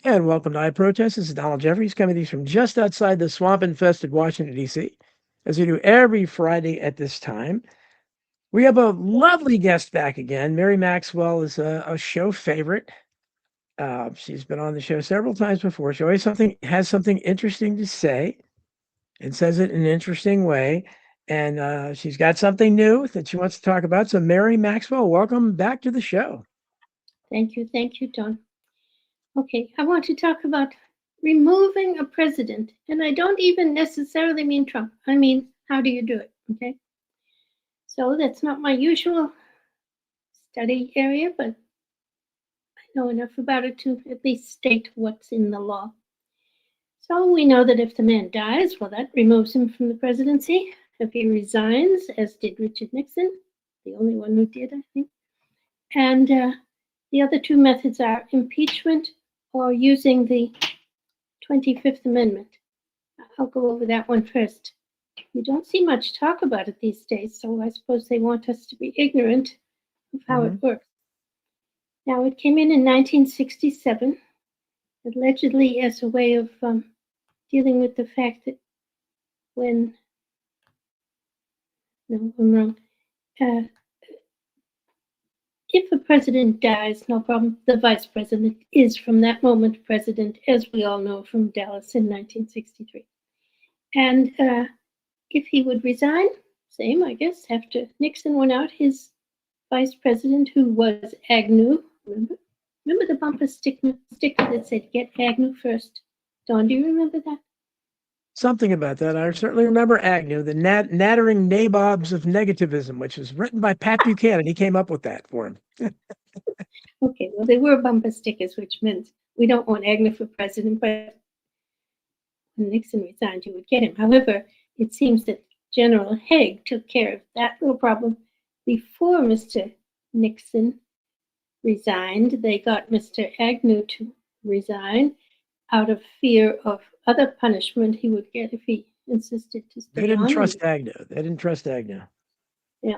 And welcome to I Protest. This is Donald Jeffries coming to you from just outside the swamp-infested Washington, D.C., as we do every Friday at this time. We have a lovely guest back again. Mary Maxwell is a show favorite. She's been on the show several times before. She always has something interesting to say and says it in an interesting way. And she's got something new that she wants to talk about. So, Mary Maxwell, welcome back to the show. Thank you, Don. Okay, I want to talk about removing a president, and I don't even necessarily mean Trump. I mean, how do you do it? Okay, so that's not my usual study area, but I know enough about it to at least state what's in the law. So we know that if the man dies, well, that removes him from the presidency. If he resigns, as did Richard Nixon, the only one who did, I think, and the other two methods are impeachment or using the 25th Amendment. I'll go over that one first. You don't see much talk about it these days, so I suppose they want us to be ignorant of how it works. Now, it came in 1967, allegedly as a way of dealing with the fact that when, no, I'm wrong. If a president dies, no problem. The vice president is from that moment president, as we all know from Dallas in 1963. And if he would resign, same, I guess, after Nixon went out, his vice president, who was Agnew, remember the bumper sticker that said, "Get Agnew first"? Don, do you remember that? Something about that. I certainly remember Agnew, the nattering nabobs of negativism, which was written by Pat Buchanan. He came up with that for him. Okay, well, they were bumper stickers, which meant we don't want Agnew for president, but when Nixon resigned, you would get him. However, it seems that General Haig took care of that little problem before Mr. Nixon resigned. They got Mr. Agnew to resign out of fear of other punishment he would get if he insisted to stay They didn't on. trust Agnew. They didn't trust Agnew. Yeah.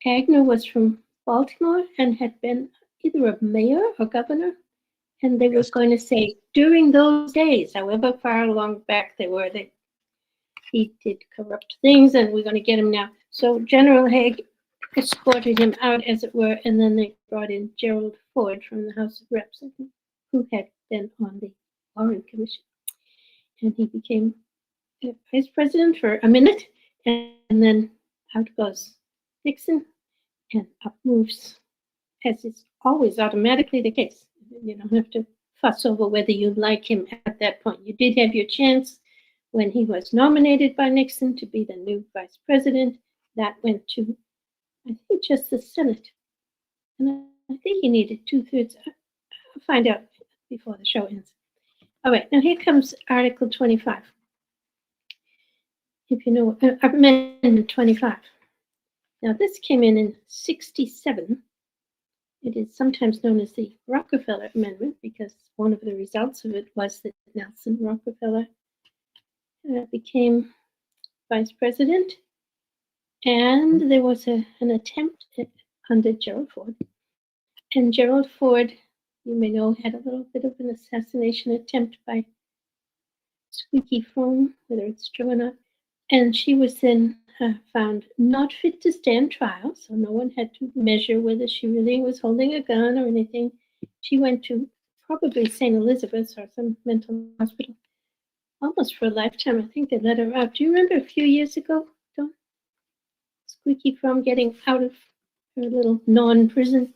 Agnew was from Baltimore and had been either a mayor or governor. And they were going to say during those days, however far along back they were, that he did corrupt things and we're going to get him now. So General Haig escorted him out, as it were, and then they brought in Gerald Ford from the House of Reps, I think, who had been on the Warren Commission. And he became vice president for a minute, and then out goes Nixon, and up moves, as is always automatically the case. You don't have to fuss over whether you like him at that point. You did have your chance when he was nominated by Nixon to be the new vice president. That went to, I think, just the Senate. And I think he needed 2/3. I'll find out before the show ends. All right, now here comes Article 25. If you know, Amendment 25. Now this came in 67. It is sometimes known as the Rockefeller Amendment because one of the results of it was that Nelson Rockefeller became vice president, and there was an attempt under Gerald Ford. And Gerald Ford, you may know, had a little bit of an assassination attempt by Squeaky Fromme, whether it's true or not. And she was then found not fit to stand trial, so no one had to measure whether she really was holding a gun or anything. She went to probably St. Elizabeth's or some mental hospital almost for a lifetime. I think they let her out. Do you remember a few years ago, Don? Squeaky Fromme getting out of her little non-prison.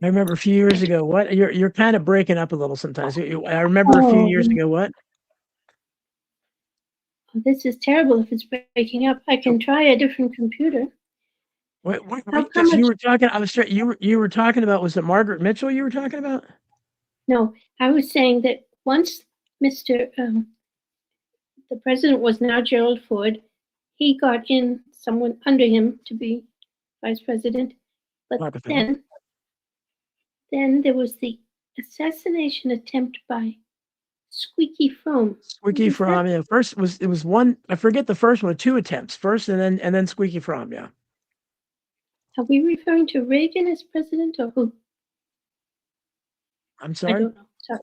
I remember a few years ago. What you're kind of breaking up a little sometimes. I remember a few years ago. What? Oh, this is terrible. If it's breaking up, I can try a different computer. Wait, you were talking. I was straight. You were talking about. Was it Margaret Mitchell? You were talking about? No, I was saying that once Mr. The president was now Gerald Ford, he got in someone under him to be vice president, but then there was the assassination attempt by Squeaky Fromme. Squeaky Fromme. Yeah. First it was one. I forget the first one. 2 attempts. First and then Squeaky Fromme. Yeah. Are we referring to Reagan as president or who? I'm sorry. I don't know. So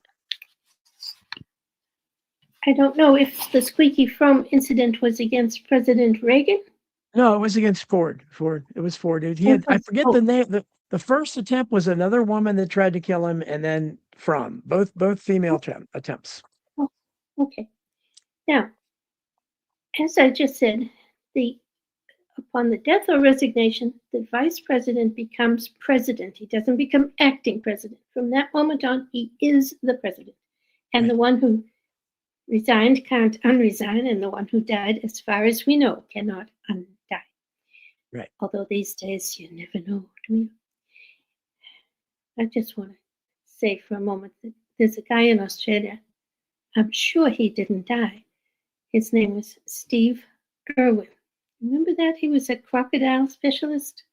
I don't know if the squeaky from incident was against President Reagan. No, it was against Ford. It was Ford. Dude. He It had, I was, forget oh, the name. The first attempt was another woman that tried to kill him, and then both female attempts. oh, okay. Now, as I just said, upon the death or resignation, the vice president becomes president. He doesn't become acting president. From that moment on, he is the president. And Right. the one who resigned can't unresign, and the one who died, as far as we know, cannot undie. Right. Although these days you never know, do you? I just want to say for a moment that there's a guy in Australia. I'm sure he didn't die. His name was Steve Irwin. Remember that? He was a crocodile specialist.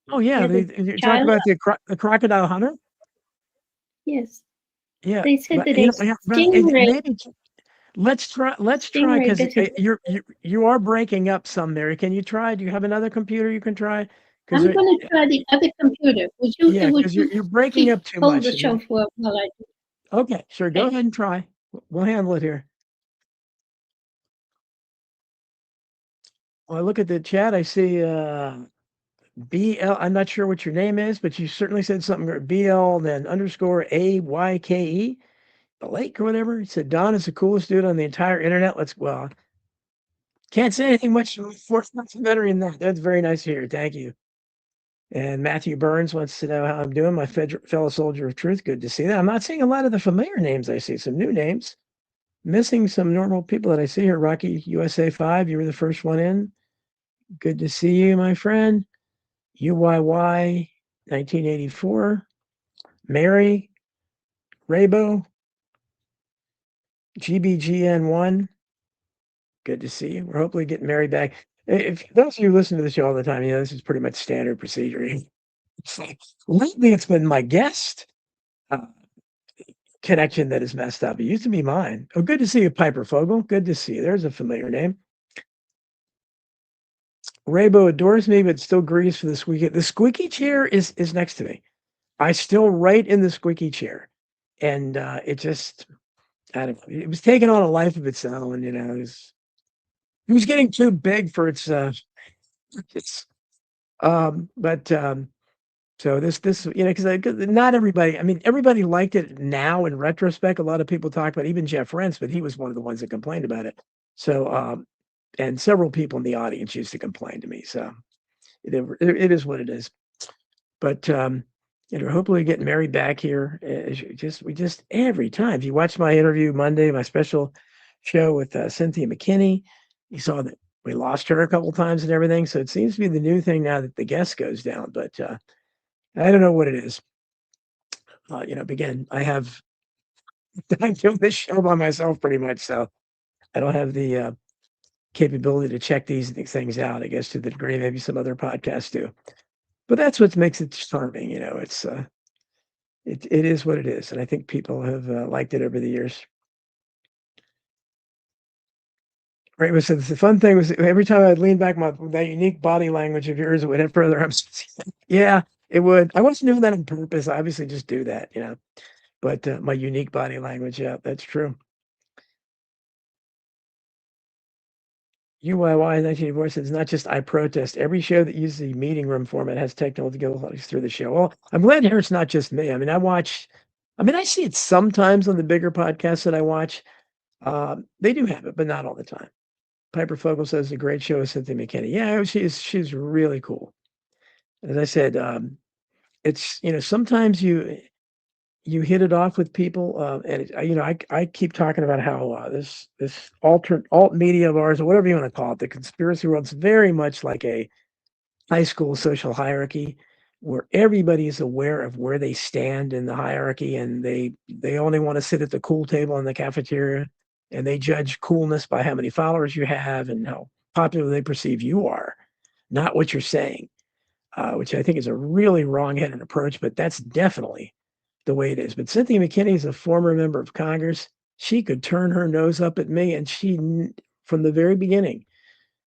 Oh yeah, you talk about the crocodile hunter. Yes. Yeah, They said but that you a know, yeah, but stingray, maybe let's try stingray because bit him. you are breaking up some, Mary. Can you try? Do you have another computer you can try? Because I'm going to try the other computer. Would you? yeah, Would because you you're breaking keep up too hold much. the show for while I do? Okay, sure. Go Okay. ahead and try. We'll handle it here. Well, I look at the chat. I see BL. I'm not sure what your name is, but you certainly said something. BL, then underscore AYKE, the lake or whatever. He said Don is the coolest dude on the entire internet. Well, can't say anything much more complimentary than that. That's very nice to hear. Thank you. And Matthew Burns wants to know how I'm doing, my fellow soldier of truth. Good to see that. I'm not seeing a lot of the familiar names. I see some new names. Missing some normal people that I see here. Rocky USA 5, you were the first one in. Good to see you, my friend. UYY 1984. Mary, Raybo, GBGN1. Good to see you. We're hopefully getting Mary back. If those of you who listen to the show all the time, you know this is pretty much standard procedure. It's like lately it's been my guest connection that is messed up. It used to be mine. Oh, good to see you, Piper Fogel. Good to see you. There's a familiar name. Raybo adores me, but still grieves for the squeaky. The squeaky chair is next to me. I still write in the squeaky chair, and it just I don't know. It was taking on a life of its own. You know, it was getting too big for its its. But so this you know because not everybody. I mean, everybody liked it now in retrospect. A lot of people talk about even Jeff Rentz, but he was one of the ones that complained about it. So and several people in the audience used to complain to me. So it is what it is. But you know, hopefully getting Mary back here. We just every time. If you watch my interview Monday, my special show with Cynthia McKinney, you saw that we lost her a couple times and everything. So it seems to be the new thing now that the guest goes down. But I don't know what it is. You know, again, I do this show by myself pretty much, so I don't have the capability to check these things out. I guess to the degree maybe some other podcasts do. But that's what makes it charming. You know, it is what it is, and I think people have liked it over the years. Right, so the fun thing was every time I'd lean back, that unique body language of yours, it would hit further. Yeah, it would. I wasn't doing that on purpose. I obviously just do that, you know. But my unique body language, yeah, that's true. UYY 1984 says, not just I protest. Every show that uses the meeting room format has technical difficulties through the show. Well, I'm glad to hear it's not just me. I mean, I see it sometimes on the bigger podcasts that I watch. They do have it, but not all the time. Piper Fogel says a great show with Cynthia McKinney. Yeah, she's really cool. As I said, it's you know sometimes you hit it off with people, and you know I keep talking about how this alt media of ours or whatever you want to call it, the conspiracy world's very much like a high school social hierarchy where everybody is aware of where they stand in the hierarchy and they only want to sit at the cool table in the cafeteria and they judge coolness by how many followers you have and how popular they perceive you are, not what you're saying, which I think is a really wrong-headed approach, but that's definitely the way it is. But Cynthia McKinney is a former member of Congress. She could turn her nose up at me, and from the very beginning,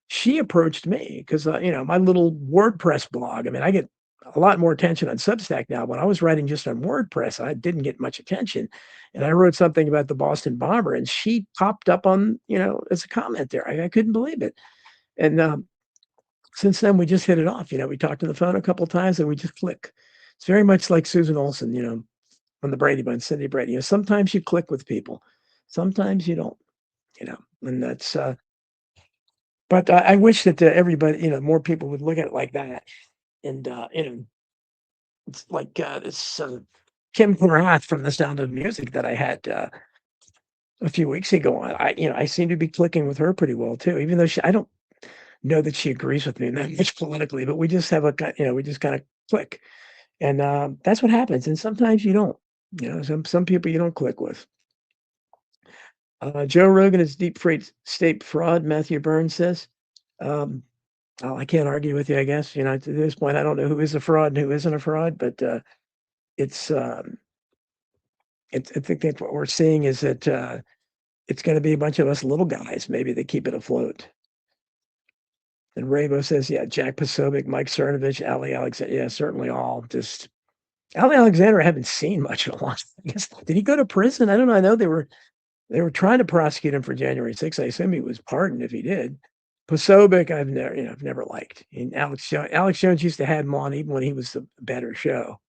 she approached me because you know my little WordPress blog. I mean, a lot more attention on Substack now. When I was writing just on WordPress, I didn't get much attention. And I wrote something about the Boston bomber, and she popped up on, as a comment there. I couldn't believe it. And since then, we just hit it off. We talked on the phone a couple times, and we just click. It's very much like Susan Olsen, on the Brady Bunch, Cindy Brady. Sometimes you click with people, sometimes you don't. And that's. But I wish that everybody, more people would look at it like that. And it's like this Kim Rath from The Sound of Music that I had a few weeks ago. I seem to be clicking with her pretty well too, even though I don't know that she agrees with me that much politically, but we just have we just kind of click, and that's what happens. And sometimes you don't. Some people you don't click with. Joe Rogan is deep state fraud. Matthew Burns says. Oh, I can't argue with you, I guess. To this point, I don't know who is a fraud and who isn't a fraud, but it's. I think that what we're seeing is that it's going to be a bunch of us little guys, maybe, that keep it afloat. And Rabo says, yeah, Jack Posobiec, Mike Cernovich, Ali Alexander. Yeah, certainly all just. Ali Alexander, I haven't seen much in a while. I guess, did he go to prison? I don't know. I know they were trying to prosecute him for January 6th. I assume he was pardoned if he did. Posobiec, I've never liked. And Alex Jones used to have him on even when he was the better show.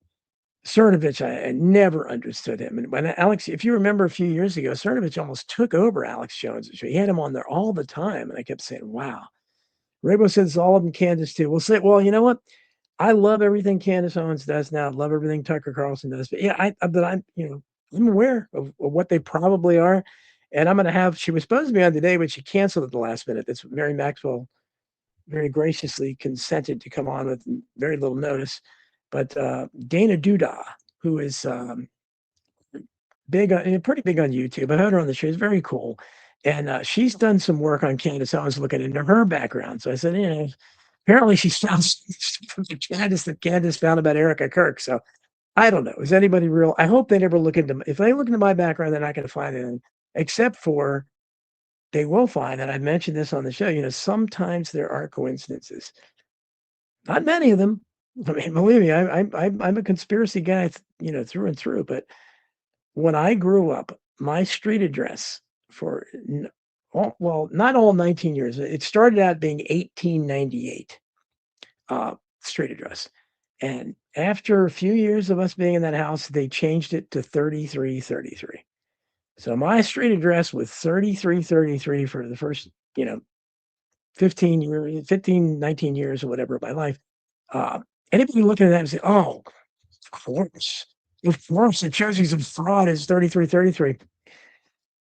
Cernovich, I never understood him. And when Alex, if you remember a few years ago, Cernovich almost took over Alex Jones' show. He had him on there all the time, and I kept saying, "Wow." Rabo says all of them Candace too. Well, you know what? I love everything Candace Owens does now. I love everything Tucker Carlson does. But yeah, I'm aware of what they probably are. And I'm going to have, she was supposed to be on today, but she canceled at the last minute. That's Mary Maxwell very graciously consented to come on with very little notice. But Dana Duda, who is pretty big on YouTube, I heard her on the show. It's very cool. And she's done some work on Candace. I was looking into her background. So I said, apparently she found from Candace that Candace found about Erica Kirk. So I don't know. Is anybody real? I hope they never look into, if they look into my background, they're not going to find anything, except for they will find, and I mentioned this on the show, sometimes there are coincidences. Not many of them. I mean, believe me, I'm a conspiracy guy, through and through. But when I grew up, my street address for, not all 19 years. It started out being 1898 street address. And after a few years of us being in that house, they changed it to 3333. So my street address was 3333 for the first, 19 years or whatever of my life. Anybody looking at that and say, oh, of course, it shows he's a fraud is 3333.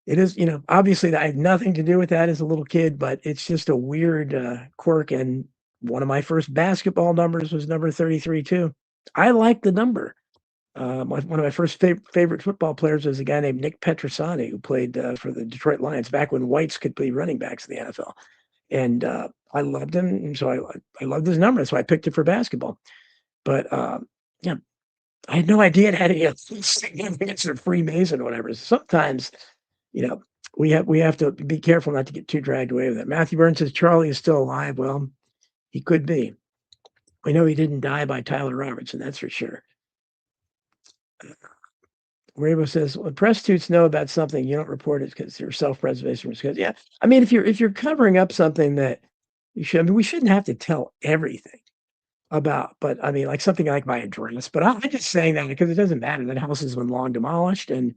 It is, obviously I had nothing to do with that as a little kid, but it's just a weird quirk. And one of my first basketball numbers was number 33 too. I like the number. One of my first favorite football players was a guy named Nick Petrosani, who played for the Detroit Lions back when whites could play running backs in the NFL. And I loved him, and so I loved his number, so I picked it for basketball. But yeah, I had no idea it had any significance of Freemason or whatever. Sometimes, we have to be careful not to get too dragged away with it. Matthew Burns says Charlie is still alive. Well, he could be. We know he didn't die by Tyler Robertson, that's for sure. Rabo says, well, prostitutes know about something, you don't report it because you're self-preservation. Because yeah, I mean, if you're covering up something that you should, I mean, we shouldn't have to tell everything about, but I mean, like something like my address. But I'm just saying that because it doesn't matter. That house has been long demolished and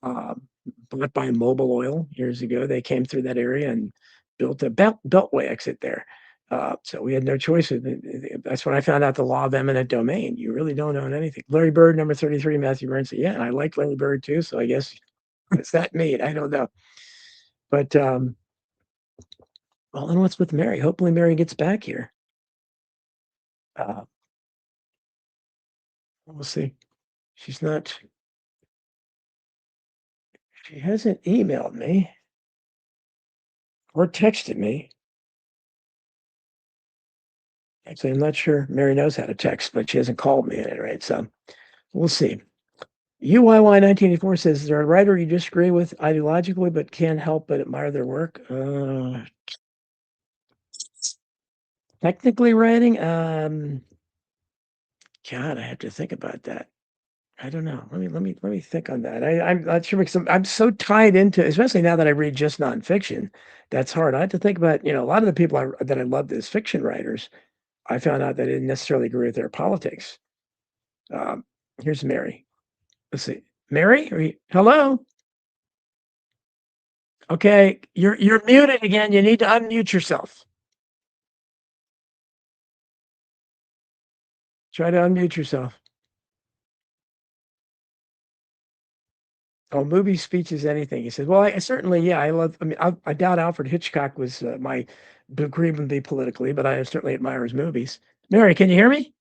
bought by Mobil Oil years ago. They came through that area and built a beltway exit there. So we had no choice. That's when I found out the law of eminent domain. You really don't own anything. Larry Bird, number 33, Matthew Burns said, yeah, I like Larry Bird too. So I guess what's that mean? I don't know. But well, then what's with Mary? Hopefully Mary gets back here. We'll see. She hasn't emailed me or texted me. Actually, I'm not sure Mary knows how to text, but she hasn't called me at any rate. So we'll see. UYY1984 says, is there a writer you disagree with ideologically but can't help but admire their work? Technically writing, God, I have to think about that. I don't know. Let me think on that. I'm not sure because I'm so tied into, especially now that I read just nonfiction. That's hard. I have to think about, a lot of the people that I loved as fiction writers. I found out that I didn't necessarily agree with their politics. Um, Here's Mary. Let's see, Mary. Hello. Okay, you're muted again. You need to unmute yourself. Try to unmute yourself. Oh, movie speeches, anything. He said, "Well, I certainly, yeah, I love. I mean, I doubt Alfred Hitchcock was my agree with me politically, but I certainly admire his movies." Mary, can you hear me?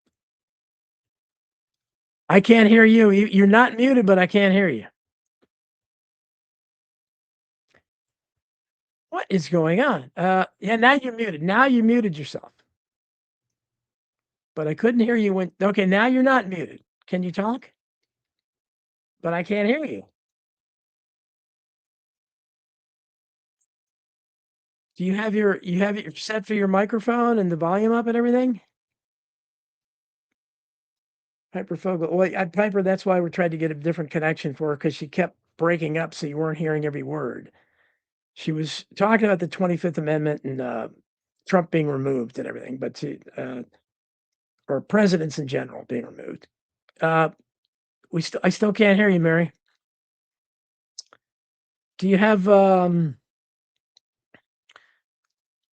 I can't hear you. You're not muted, but I can't hear you. What is going on? Yeah, now you're muted. Now you muted yourself, but I couldn't hear you when. Okay, now you're not muted. Can you talk? But I can't hear you. Do you have it set for your microphone and the volume up and everything? Piper Fogel. Well, Piper, that's why we tried to get a different connection for her because she kept breaking up, so you weren't hearing every word. She was talking about the 25th Amendment and Trump being removed and everything, but or presidents in general being removed. I still can't hear you, Mary. Do you have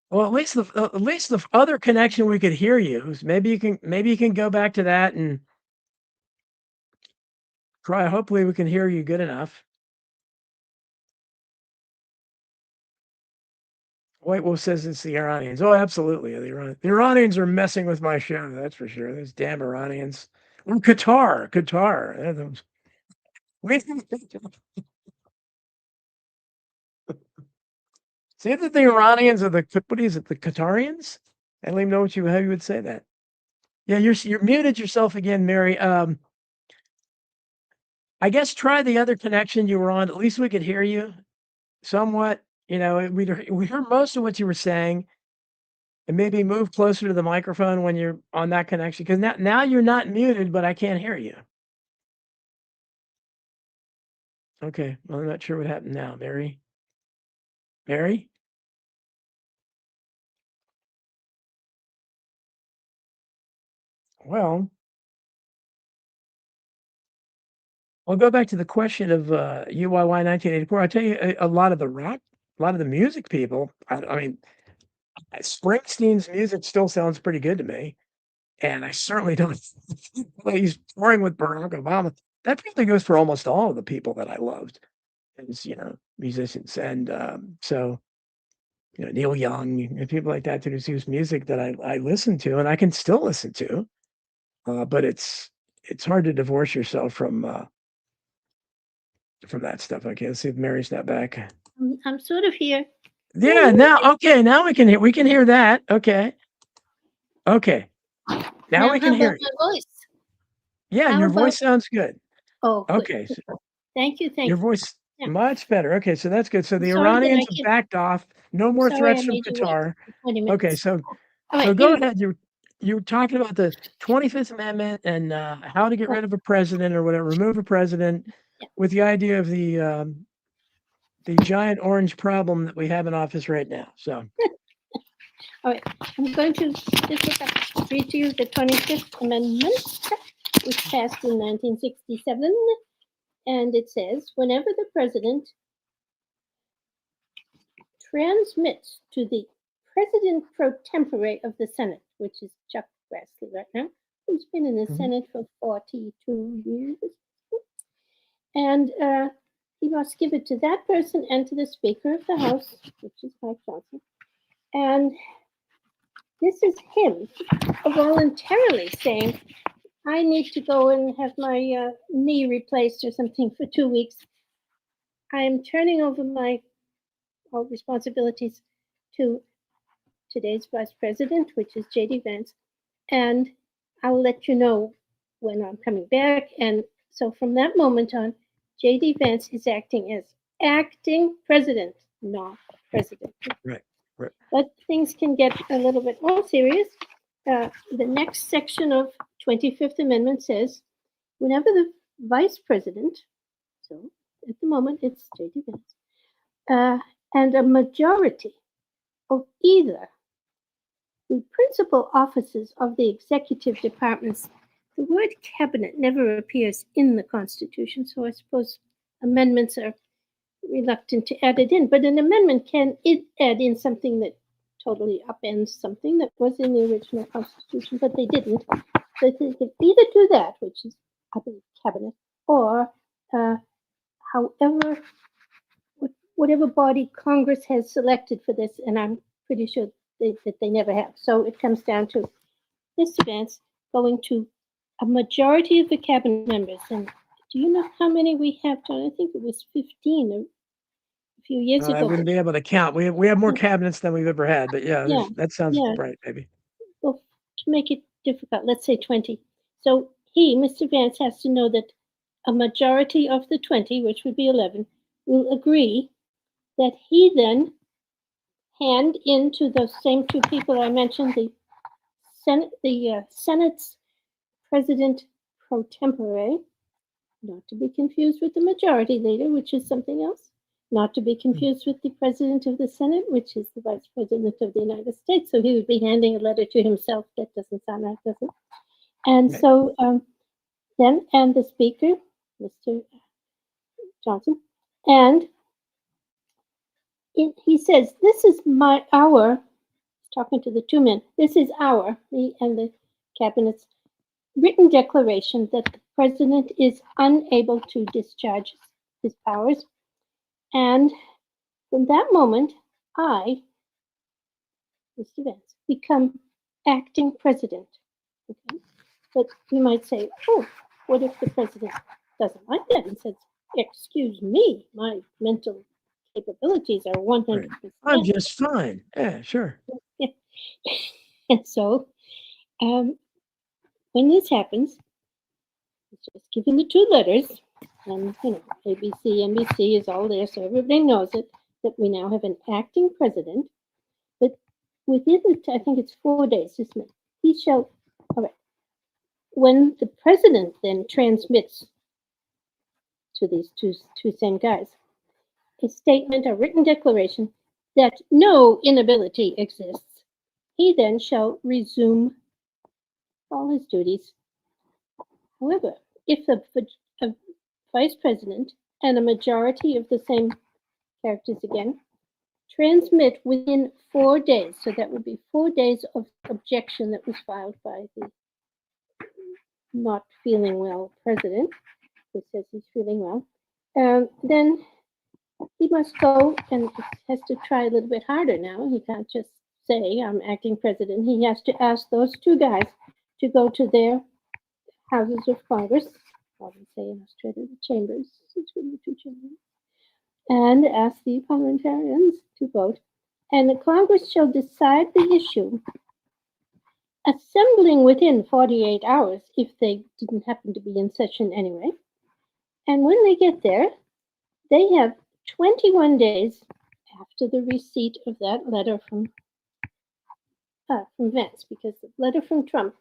well, at least the other connection we could hear you. Maybe you can go back to that and try. Hopefully, we can hear you good enough. White Wolf says it's the Iranians. Oh, absolutely. The Iranians are messing with my show. That's for sure. Those damn Iranians. Or Qatar. We say that the Iranians are what is it? The Qatarians? I don't even know how you would say that. Yeah, you're muted yourself again, Mary. I guess try the other connection you were on. At least we could hear you somewhat. We heard most of what you were saying. And maybe move closer to the microphone when you're on that connection, because now you're not muted, but I can't hear you. Okay, well, I'm not sure what happened now, Mary. Mary? Well, I'll go back to the question of UYY 1984. I'll tell you, a lot of the music people, I mean, Springsteen's music still sounds pretty good to me. And I certainly don't he's touring with Barack Obama. That probably goes for almost all of the people that I loved as, musicians. And so, Neil Young and people like that who use music that I listen to and I can still listen to. But it's hard to divorce yourself from that stuff. Okay, let's see if Mary's not back. I'm sort of here. Yeah, now now we can hear that. Okay. Okay. Now we can hear you. My voice? Yeah, How your about, voice sounds good. Oh, good. Okay. So thank you. your voice much better. Okay, so that's good. So the sorry Iranians have backed off. No more threats from Qatar. Okay, so go ahead. You were talking about the 25th Amendment and how to get rid of a president or whatever, remove a president, with the idea of the giant orange problem that we have in office right now. So, all right, I'm going to read to you the 25th Amendment, which passed in 1967, and it says, whenever the president transmits to the president pro tempore of the Senate, which is Chuck Grassley right now, who's been in the Senate for 42 years, and he must give it to that person and to the Speaker of the House, which is Mike Johnson. And this is him voluntarily saying, I need to go and have my knee replaced or something for 2 weeks. I am turning over my responsibilities to today's Vice President, which is J.D. Vance, and I'll let you know when I'm coming back. And so from that moment on, J.D. Vance is acting as acting president, not president. Right. But things can get a little bit more serious. the next section of 25th Amendment says, whenever the vice president, so at the moment it's J.D. Vance, and a majority of either the principal offices of the executive departments, the word cabinet never appears in the Constitution, so I suppose amendments are reluctant to add it in, but an amendment can add in something that totally upends something that was in the original Constitution, but they didn't. So they could either do that, which is, I believe, cabinet, or however, whatever body Congress has selected for this, and I'm pretty sure that they never have. So it comes down to Mr. Vance going to a majority of the cabinet members. And do you know how many we have, John? I think it was 15 a few years ago. I wouldn't be able to count. We have more cabinets than we've ever had, but that sounds right, maybe. Well, to make it difficult, let's say 20. So he, Mr. Vance, has to know that a majority of the 20, which would be 11, will agree that he then hand in to those same two people I mentioned, the Senate's president pro tempore, not to be confused with the majority leader, which is something else, not to be confused with the president of the Senate, which is the vice president of the United States. So he would be handing a letter to himself. That doesn't sound right, does it? And so then, and the speaker, Mr. Johnson, and he says, this is our, talking to the two men, this is me and the cabinet's written declaration that the president is unable to discharge his powers. And from that moment, I, Mr. Vance, become acting president. Okay? But you might say, oh, what if the president doesn't like that and says, excuse me, my mental capabilities are 100%. I'm just fine. Yeah, sure. And so when this happens, it's just giving the two letters, and ABC, NBC is all there, so everybody knows it, that we now have an acting president. But within I think it's 4 days, isn't it? He shall, all right. When the president then transmits to these two same guys a statement, a written declaration that no inability exists, he then shall resume all his duties. However, if the vice president and a majority of the same characters again transmit within 4 days, so that would be 4 days of objection that was filed by the not feeling well president, who says he's feeling well, then he must go and has to try a little bit harder now. He can't just say, I'm acting president. He has to ask those two guys to go to their houses of Congress, I would say in Australia, the chambers, between the two chambers, and ask the parliamentarians to vote. And the Congress shall decide the issue, assembling within 48 hours if they didn't happen to be in session anyway. And when they get there, they have 21 days after the receipt of that letter from Vance, because the letter from Trump,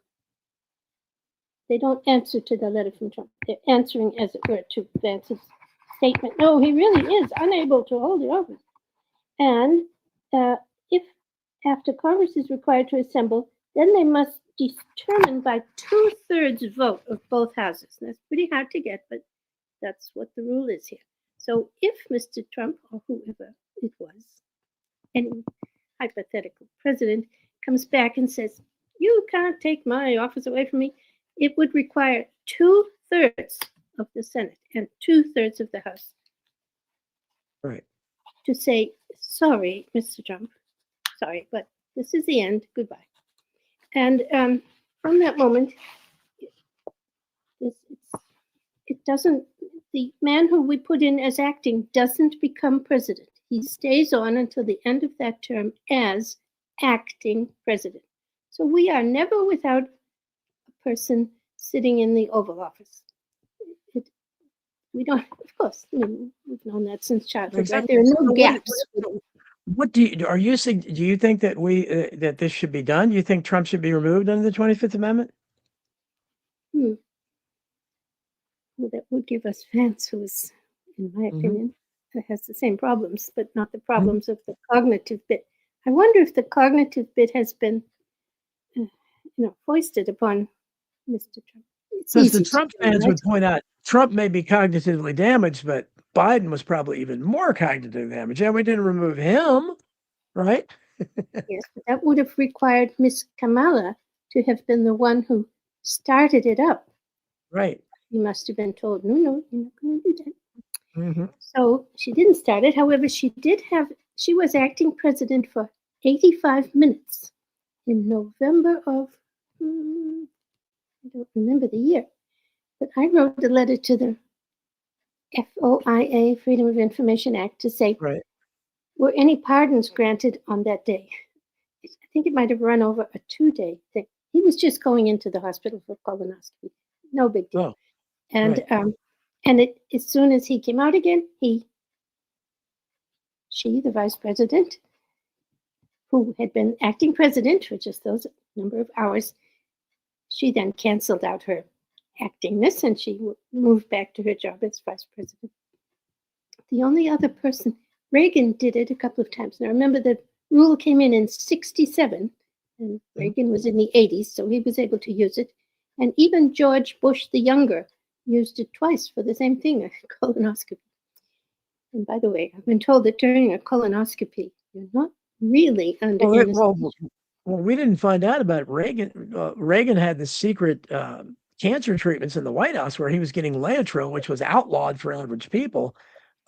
they don't answer to the letter from Trump. They're answering, as it were, to Vance's statement. No, he really is unable to hold the office. And if after Congress is required to assemble, then they must determine by 2/3 vote of both houses. And that's pretty hard to get, but that's what the rule is here. So if Mr. Trump, or whoever it was, any hypothetical president, comes back and says, you can't take my office away from me, it would require 2/3 of the Senate and 2/3 of the House. Right. To say, sorry, Mr. Trump, sorry, but this is the end, goodbye. And from that moment, it doesn't, the man who we put in as acting doesn't become president. He stays on until the end of that term as acting president. So we are never without a person sitting in the Oval Office. We don't, of course, we've known that since childhood. Exactly. Right? There are no gaps. What do you are you do you think that that this should be done? Do you think Trump should be removed under the 25th Amendment? Hmm. Well, that would give us Vance, who's, in my Mhm, opinion, has the same problems, but not the mhm. problems of the cognitive bit. I wonder if the cognitive bit has been, foisted upon Mr. Trump. It's 'Cause the easy to Trump do, fans right? would point out Trump may be cognitively damaged, but Biden was probably even more cognitively damaged. Yeah, we didn't remove him, right? Yes, but that would have required Miss Kamala to have been the one who started it up. Right. He must have been told, no, no, you're not going to do that. Mhm. So she didn't start it. However, she was acting president for 85 minutes in November of, I don't remember the year, but I wrote a letter to the FOIA, Freedom of Information Act, to say, Right. were any pardons granted on that day? I think it might have run over a 2-day thing. He was just going into the hospital for colonoscopy. No big deal. Oh, And right. as soon as he came out again, she, the vice president, who had been acting president for just those number of hours, she then canceled out her actingness and she moved back to her job as vice president. The only other person, Reagan did it a couple of times. Now remember, the rule came in 67, and Mhm. Reagan was in the 80s, so he was able to use it. And even George Bush the younger used it twice for the same thing, a colonoscopy. And by the way, I've been told that during a colonoscopy, you're not really under Well, anesthesia. we didn't find out about Reagan. Reagan had the secret cancer treatments in the White House where he was getting Laetrile, which was outlawed for average people.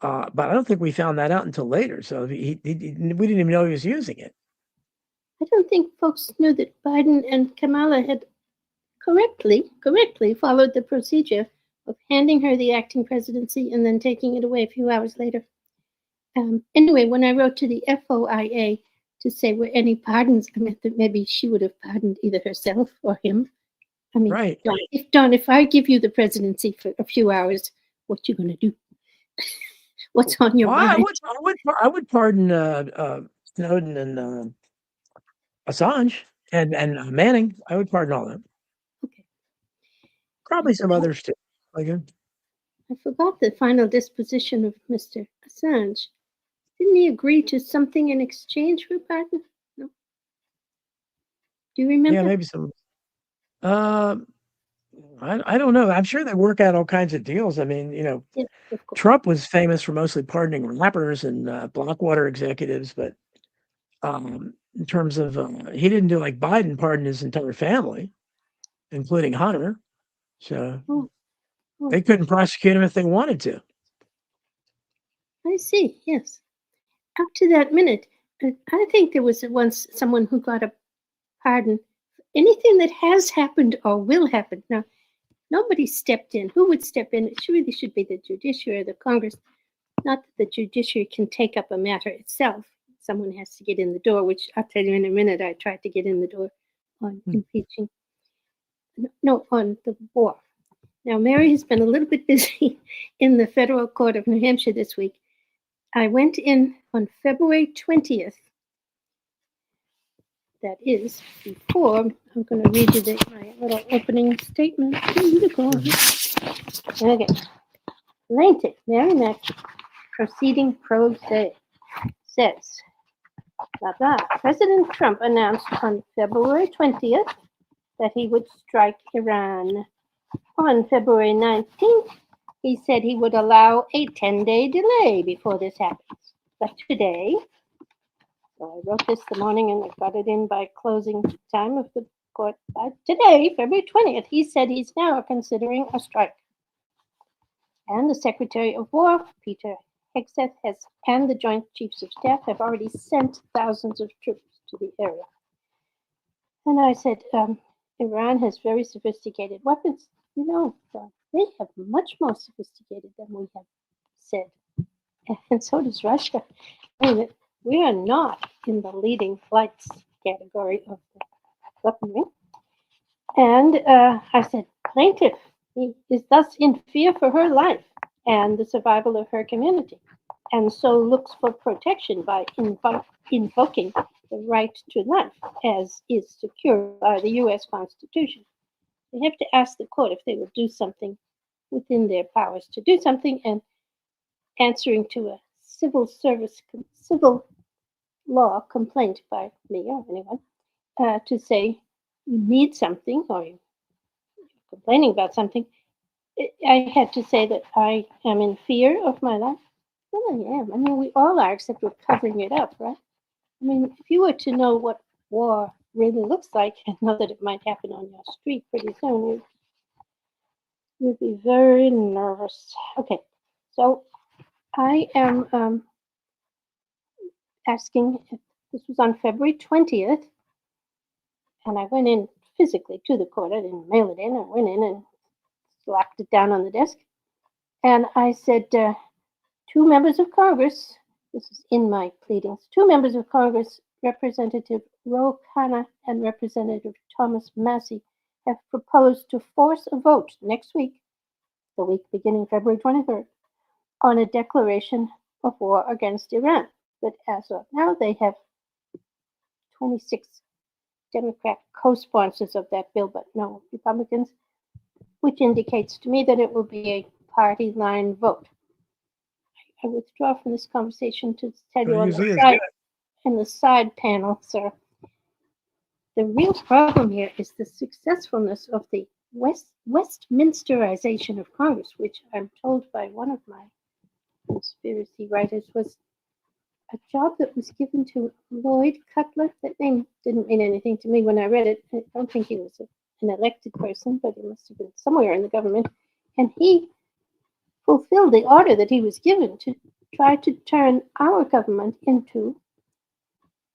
But I don't think we found that out until later. So we didn't even know he was using it. I don't think folks knew that Biden and Kamala had correctly followed the procedure of handing her the acting presidency and then taking it away a few hours later. Anyway, when I wrote to the FOIA to say were any pardons, I meant that maybe she would have pardoned either herself or him. I mean, Right. Don, if I give you the presidency for a few hours, what you gonna do? What's on your Well, mind? I would pardon Snowden and Assange and Manning. I would pardon all of them. Okay, I Probably some forgot. others too. Like, I forgot the final disposition of Mr. Assange. Didn't he agree to something in exchange for pardon? No. Do you yeah, remember? maybe some. Uh, I don't know. I'm sure they work out all kinds of deals. I mean, Yes, of course. Trump was famous for mostly pardoning rappers and Blackwater executives, but in terms of he didn't do like Biden pardoned his entire family, including Hunter. So Oh, oh, they couldn't prosecute him if they wanted to. I see. Yes. Up to that minute, I think there was once someone who got a pardon. Anything that has happened or will happen. Now, nobody stepped in. Who would step in? It really should be the judiciary or the Congress. Not that the judiciary can take up a matter itself. Someone has to get in the door, which I'll tell you in a minute. I tried to get in the door on Hmm. impeaching, no, on the war. Now, Mary has been a little bit busy in the federal court of New Hampshire this week. I went in on February 20th. That is before, I'm going to read you my little opening statement. Okay. Plaintiff Mary Maxwell, proceeding pro se, says, blah, blah. President Trump announced on February 20th that he would strike Iran. On February 19th, he said he would allow a 10-day delay before this happens. But today, so I wrote this the morning and I got it in by closing time of the court. Today, February 20th, he said he's now considering a strike. And the Secretary of War, Peter Hegseth, and the Joint Chiefs of Staff have already sent thousands of troops to the area. And I said, Iran has very sophisticated weapons. They have much more sophisticated than we have said. And so does Russia. I mean, we are not in the leading flights category of the weaponry. And I said, plaintiff is thus in fear for her life and the survival of her community. and so looks for protection by invoking the right to life, as is secured by the U.S. Constitution. They have to ask the court if they will do something within their powers to do something, and answering to a civil law complaint by me or anyone to say you need something or you're complaining about something. I had to say that I am in fear of my life. Well, I am. I mean, we all are, except we're covering it up, right? I mean, if you were to know what war really looks like and know that it might happen on your street pretty soon, you'd be very nervous. Okay, so I am asking, this was on February 20th, and I went in physically to the court. I didn't mail it in. I went in and slapped it down on the desk. And I said, two members of Congress, this is in my pleadings, two members of Congress, Representative Ro Khanna and Representative Thomas Massey, have proposed to force a vote next week, the week beginning February 23rd, on a declaration of war against Iran. But as of now, they have 26 Democrat co-sponsors of that bill, but no Republicans, which indicates to me that it will be a party line vote. I withdraw from this conversation to tell you on the side panel, sir. The real problem here is the successfulness of the Westminsterization of Congress, which I'm told by one of my conspiracy writers was a job that was given to Lloyd Cutler. That name didn't mean anything to me when I read it. I don't think he was an elected person, but he must have been somewhere in the government. And he fulfilled the order that he was given to try to turn our government into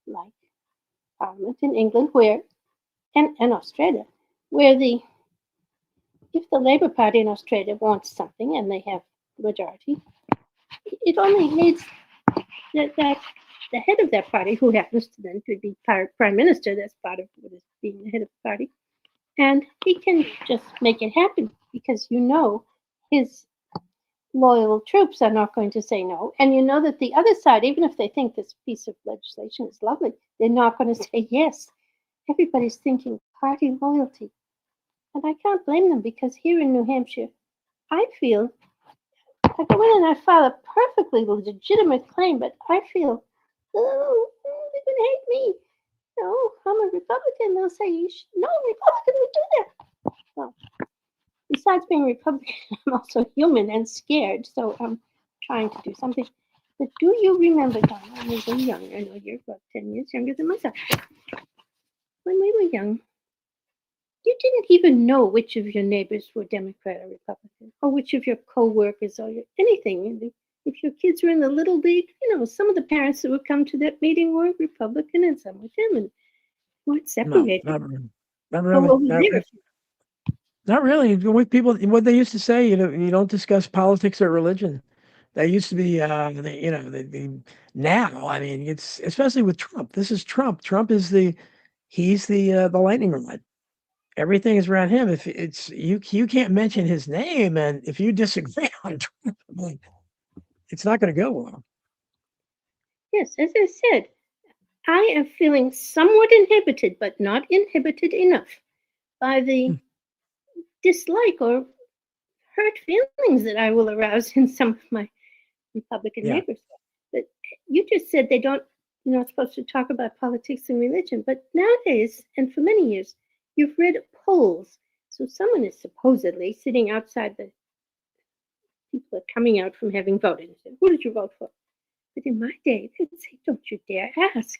like Parliament in England, where and Australia, where if the Labour Party in Australia wants something and they have the majority, it only needs that the head of that party, who happens to then to be prime minister, that's part of what is being the head of the party, and he can just make it happen because his loyal troops are not going to say no. And you know that the other side, even if they think this piece of legislation is lovely, they're not going to say yes. Everybody's thinking party loyalty. And I can't blame them because here in New Hampshire, I feel I go in and I file a perfectly legitimate claim, but I feel, oh, they're going to hate me. No, I'm a Republican. They'll say, no Republican would do that. Well, besides being Republican, I'm also human and scared, so I'm trying to do something. But do you remember, Donna, when we were young? I know you're about 10 years younger than myself. When we were young, you didn't even know which of your neighbors were Democrat or Republican, or which of your co-workers or anything. If your kids were in the Little League, some of the parents that would come to that meeting were Republican and some were Dem, and weren't separated. No, not really. Not really. What what they used to say, you don't discuss politics or religion. That used to be, now. I mean, it's especially with Trump. This is Trump. Trump is he's the lightning rod. Everything is around him. If it's you can't mention his name, and if you disagree on Trump, it's not going to go well. Yes, as I said, I am feeling somewhat inhibited, but not inhibited enough by the dislike or hurt feelings that I will arouse in some of my Republican neighbors. But you just said you're not supposed to talk about politics and religion, but nowadays, and for many years, you've read polls. So someone is supposedly sitting outside the people are coming out from having voted and said, who did you vote for? But in my day, they'd say, don't you dare ask.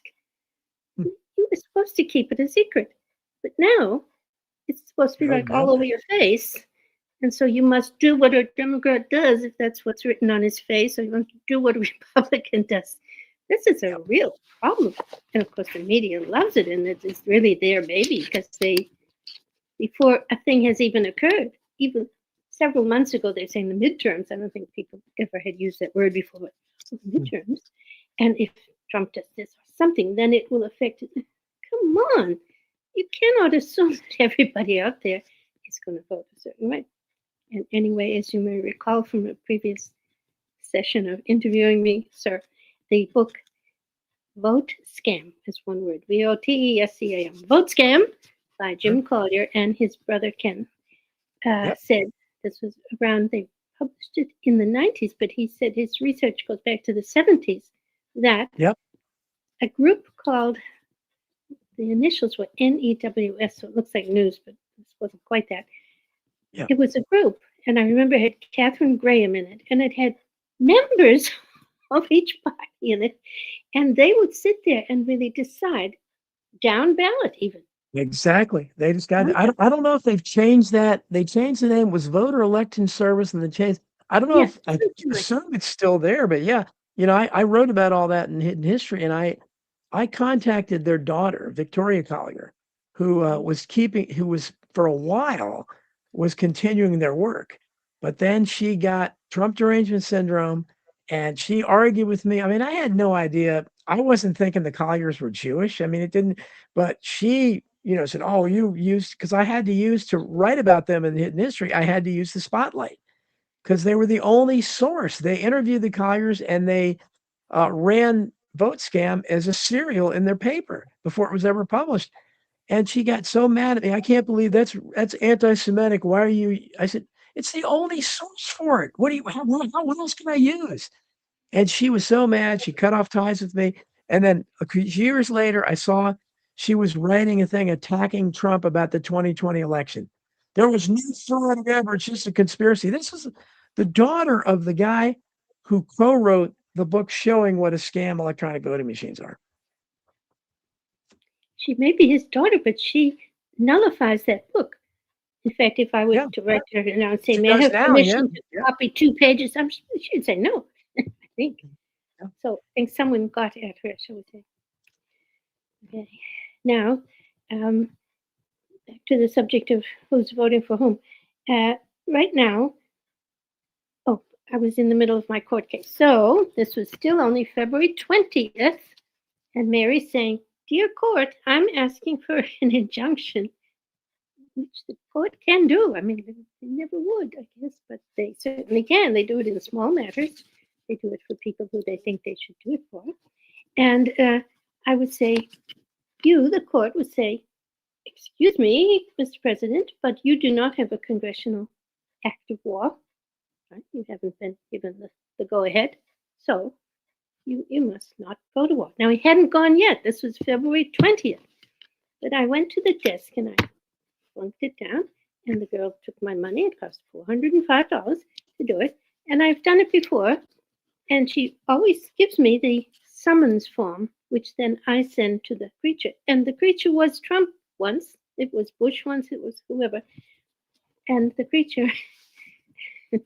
You were supposed to keep it a secret. But now, it's supposed to be all over your face. And so you must do what a Democrat does if that's what's written on his face, or you must do what a Republican does. This is a real problem. And of course, the media loves it, and it's really their baby because before a thing has even occurred, even several months ago, they're saying the midterms. I don't think people ever had used that word before, but midterms. And if Trump does this or something, then it will affect it. Come on. You cannot assume that everybody out there is going to vote a certain way. And anyway, as you may recall from a previous session of interviewing me, sir. The book Vote Scam is one word. VOTESCAM. Vote Scam by Jim Collier and his brother Ken said this was around, they published it in the 90s, but he said his research goes back to the 70s, that a group called, the initials were NEWS, so it looks like news, but this wasn't quite that. It was a group, and I remember it had Catherine Graham in it, and it had members of each party in it, and they would sit there and really decide, down ballot even. Exactly. They just got, I don't know if they've changed that. They changed the name, was Voter Election Service, and they changed, I don't know if, I assume it's still there, but yeah, you know, I wrote about all that in Hidden History, and I contacted their daughter, Victoria Collier, who was for a while, was continuing their work. But then she got Trump derangement syndrome, and she argued with me. I mean, I had no idea. I wasn't thinking the Colliers were Jewish. I mean, it didn't, but she, you know, said, oh, you used, because I had to use to write about them in Hidden History, I had to use the spotlight because they were the only source. They interviewed the Colliers and they ran Vote Scam as a serial in their paper before it was ever published. And she got so mad at me. I can't believe that's anti-Semitic. Why are you? I said, it's the only source for it. What else can I use? And she was so mad. She cut off ties with me. And then years later, I saw she was writing a thing attacking Trump about the 2020 election. There was no fraud ever. It's just a conspiracy. This is the daughter of the guy who co-wrote the book showing what a scam electronic voting machines are. She may be his daughter, but she nullifies that book. In fact, if I were to write to her now and say, may I have permission to copy 2 pages, she'd say no, I think. So I think someone got at her, shall we say. Okay. Now, back to the subject of who's voting for whom. Right now, I was in the middle of my court case. So this was still only February 20th, and Mary's saying, dear court, I'm asking for an injunction, which the court can do. I mean, they never would, I guess, but they certainly can. They do it in small matters. They do it for people who they think they should do it for. And I would say, you, the court, would say, excuse me, Mr. President, but you do not have a congressional act of war. Right? You haven't been given the go-ahead. So you must not go to war. Now, he hadn't gone yet. This was February 20th. But I went to the desk and I flunked it down, and the girl took my money. It cost $405 to do it. And I've done it before. And she always gives me the summons form, which then I send to the creature. And the creature was Trump once. It was Bush once. It was whoever. And the creature, I'm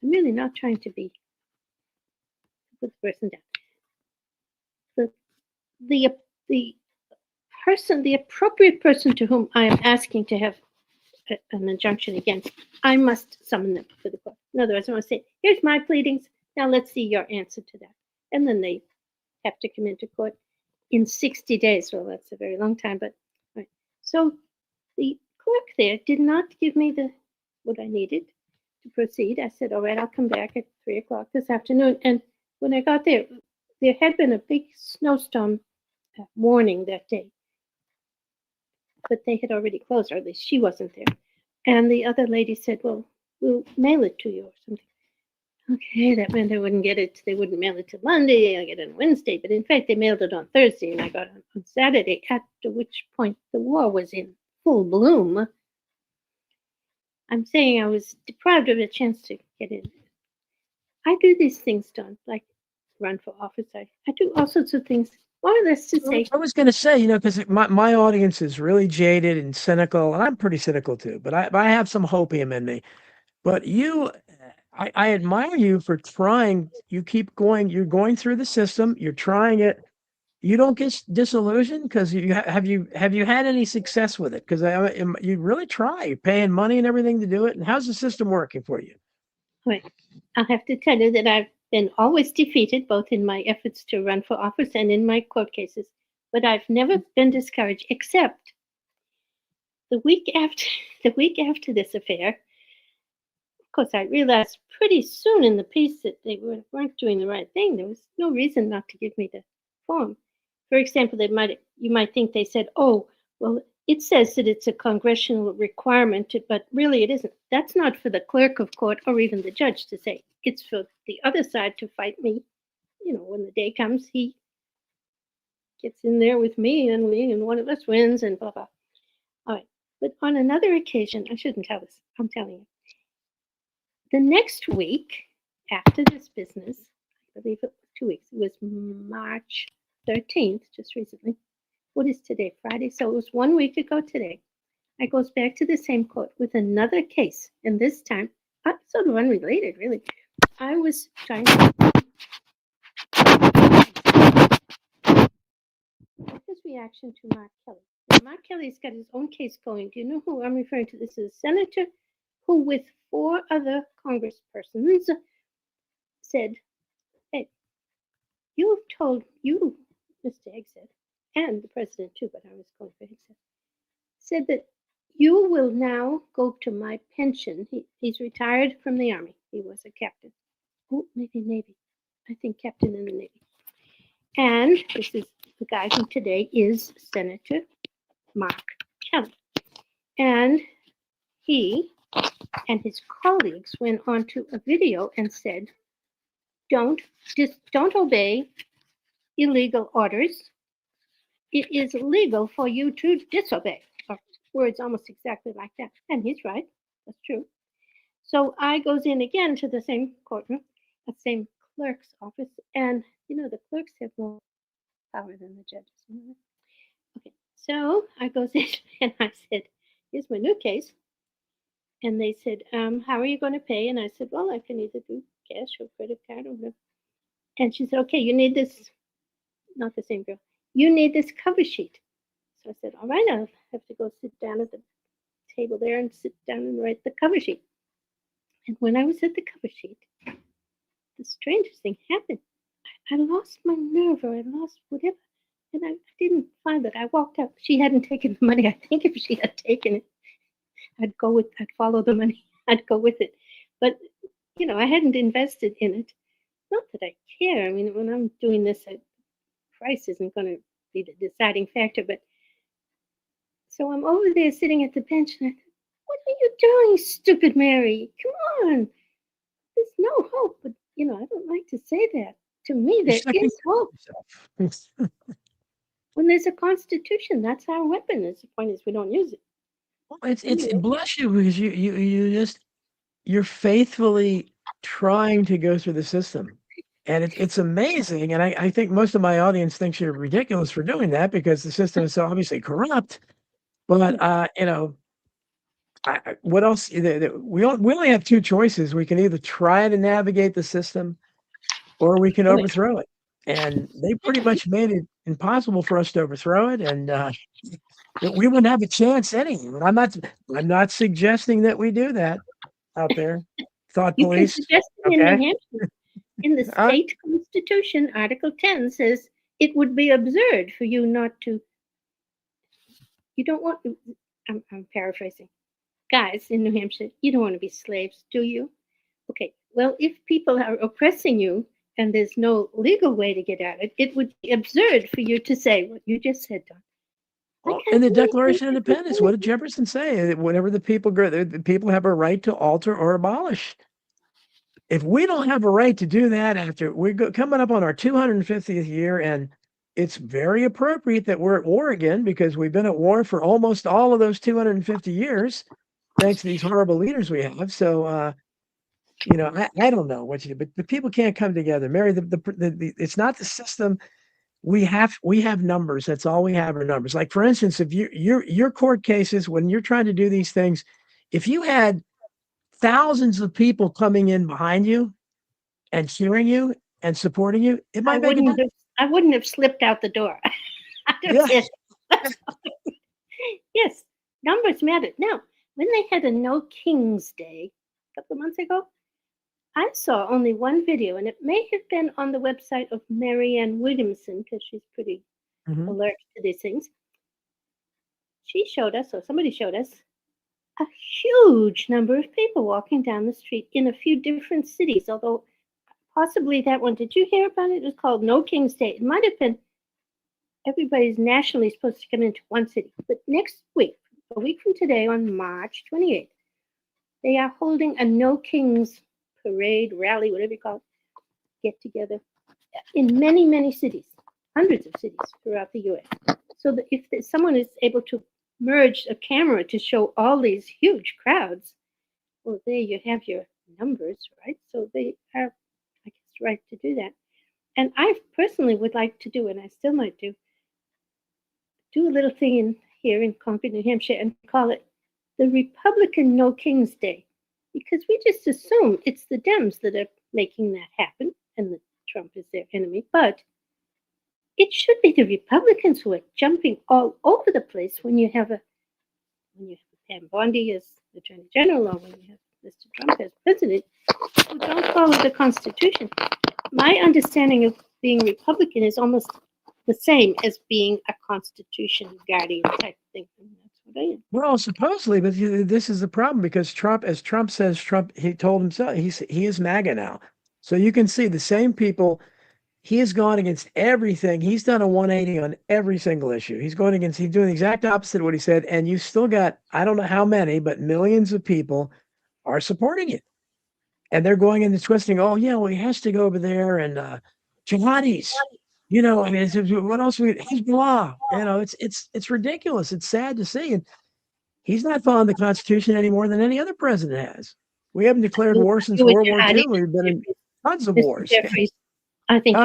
really not trying to be, put the person down. The person, the appropriate person to whom I am asking to have an injunction against, I must summon them to the court. In other words, I want to say, here's my pleadings. Now let's see your answer to that. And then they have to come into court in 60 days. Well, that's a very long time, but right. So the clerk there did not give me what I needed to proceed. I said, all right, I'll come back at 3 o'clock this afternoon. And when I got there had been a big snowstorm warning that day. But they had already closed, or at least she wasn't there. And the other lady said, well, we'll mail it to you or something. Okay, that meant I wouldn't get it. They wouldn't mail it till Monday. I'll get it on Wednesday. But in fact, they mailed it on Thursday, and I got it on Saturday, after which point the war was in full bloom. I'm saying I was deprived of a chance to get in. I do these things, Don, like run for office. I do all sorts of things. More or less to say. I was going to say, because my audience is really jaded and cynical, and I'm pretty cynical too, but I have some hopium in me. But I admire you for trying. You keep going. You're going through the system. You're trying it. You don't get disillusioned because have you had any success with it? Because you really try. You're paying money and everything to do it. And how's the system working for you? Right. I'll have to tell you that I've been always defeated, both in my efforts to run for office and in my court cases. But I've never been discouraged, except the week after this affair. Of course, I realized pretty soon in the piece that they weren't doing the right thing. There was no reason not to give me the form. For example, you might think they said, "Oh, well, it says that it's a congressional requirement, but really it isn't." That's not for the clerk of court or even the judge to say. It's for the other side to fight me. When the day comes, he gets in there with me and one of us wins and blah, blah. All right. But on another occasion, I shouldn't tell this, I'm telling you. The next week after this business, I believe it was 2 weeks, it was March 13th, just recently. What is today? Friday. So it was 1 week ago today. I goes back to the same court with another case. And this time, sort of unrelated, really. I was trying to his reaction to Mark Kelly. Now, Mark Kelly's got his own case going. Do you know who I'm referring to? This is a senator who, with 4 other congresspersons, said, "Hey, you've told you, Mr. Hegseth, and the president too, but I was going for Hegseth, said that you will now go to my pension." He's retired from the Army. He was a captain. Oh, maybe Navy. I think captain in the Navy. And this is the guy who today is Senator Mark Kelly. And he and his colleagues went onto a video and said, don't obey illegal orders. It is illegal for you to disobey. Or words almost exactly like that. And he's right. That's true. So I goes in again to the same courtroom, the same clerk's office, and the clerks have more power than the judges. Okay, so I goes in and I said, "Here's my new case." And they said, "How are you going to pay?" And I said, "Well, I can either do cash or credit card or whatever." And she said, "Okay, you need this," not the same girl, "you need this cover sheet." So I said, "All right, I'll have to go sit down at the table there and sit down and write the cover sheet." And when I was at the cover sheet, the strangest thing happened. I lost my nerve, or I lost whatever. And I didn't find it. I walked out. She hadn't taken the money. I think if she had taken it, I'd follow the money. I'd go with it. But, I hadn't invested in it. Not that I care. I mean, when I'm doing this, price isn't going to be the deciding factor. But so I'm over there sitting at the bench, and I thought, "What are you doing, stupid Mary? Come on. There's no hope." But, I don't like to say that. To me, there is hope. When there's a constitution, that's our weapon. The point is we don't use it. Well, it's bless you, because you're faithfully trying to go through the system. And it's amazing. And I think most of my audience thinks you're ridiculous for doing that because the system is so obviously corrupt. But what else? We only have 2 choices. We can either try to navigate the system, or we can overthrow it. And they pretty much made it impossible for us to overthrow it, and we wouldn't have a chance anyway. I'm not suggesting that we do that out there. Thought You police. can suggest it in New Hampshire. In the state constitution, Article 10 says it would be absurd for you not to. You don't want. I'm paraphrasing. Guys in New Hampshire, you don't want to be slaves, do you? Okay. Well, if people are oppressing you and there's no legal way to get at it, it would be absurd for you to say what you just said, Don. Well, in the Declaration of Independence, what did Jefferson say? Whenever the people have a right to alter or abolish. If we don't have a right to do that after we're coming up on our 250th year, and it's very appropriate that we're at war again, because we've been at war for almost all of those 250 years, thanks to these horrible leaders we have. So, I don't know what you do, but the people can't come together. Mary, it's not the system. We have numbers. That's all we have are numbers. Like, for instance, if your court cases, when you're trying to do these things, if you had thousands of people coming in behind you and cheering you and supporting you, it might make a difference. I wouldn't have slipped out the door. Yes. Yes, numbers matter. Now, when they had a No King's Day a couple of months ago, I saw only one video, and it may have been on the website of Marianne Williamson, because she's pretty alert to these things. She showed us, or somebody showed us, a huge number of people walking down the street in a few different cities, although possibly that one. Did you hear about it? It was called No King's Day. It might have been everybody's nationally supposed to come into one city. But next week, a week from today, on March 28th, they are holding a No Kings parade, rally, whatever you call it, get together in many, many cities, hundreds of cities throughout the US. So that if someone is able to merge a camera to show all these huge crowds, well, there you have your numbers, right? So they are, I guess, right to do that. And I personally would like to do, and I still might do a little thing here in Concord, New Hampshire, and call it the Republican No Kings Day, because we just assume it's the Dems that are making that happen and that Trump is their enemy. But it should be the Republicans who are jumping all over the place when you have Pam Bondi as Attorney General, or when you have Mr. Trump as president, who don't follow the Constitution. My understanding of being Republican is almost the same as being a Constitution guardian type thing. And that's what I am. Well, supposedly, but this is the problem because Trump, as Trump says, he told himself he is MAGA now. So you can see the same people. He has gone against everything. He's done a 180 on every single issue. He's doing the exact opposite of what he said. And you still got, I don't know how many, but millions of people are supporting it. And they're going into twisting, oh, yeah, well, he has to go over there and jihadis. You know, I mean, what else? Hezbollah. You know, it's ridiculous. It's sad to see. And he's not following the Constitution any more than any other president has. We haven't declared war since World War II. We've been in tons of wars. Jeffries, I think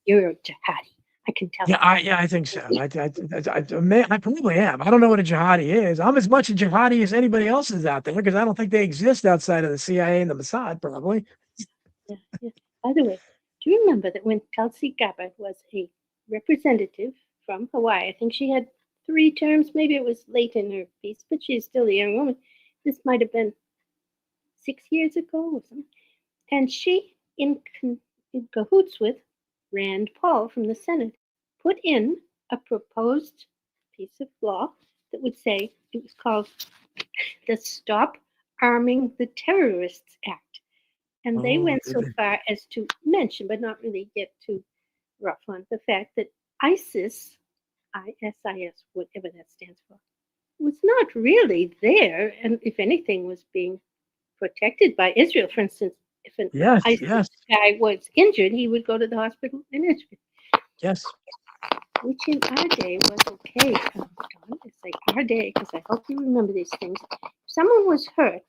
you're a jihadi. I can tell. Yeah, I think so. I probably am. I don't know what a jihadi is. I'm as much a jihadi as anybody else is out there because I don't think they exist outside of the CIA and the Mossad, probably. Yeah. By the way, do you remember that when Tulsi Gabbard was a representative from Hawaii, I think she had 3 terms, maybe it was late in her piece, but she's still a young woman. This might have been 6 years ago or something. And she, in cahoots with Rand Paul from the Senate, put in a proposed piece of law that would say, it was called the Stop Arming the Terrorists Act. And they went so far as to mention, but not really get too rough on the fact that ISIS, ISIS, whatever that stands for, was not really there. And if anything, was being protected by Israel. For instance, if an ISIS guy was injured, he would go to the hospital in Israel. Yes. Which in our day was okay. Don. It's like our day, because I hope you remember these things. If someone was hurt,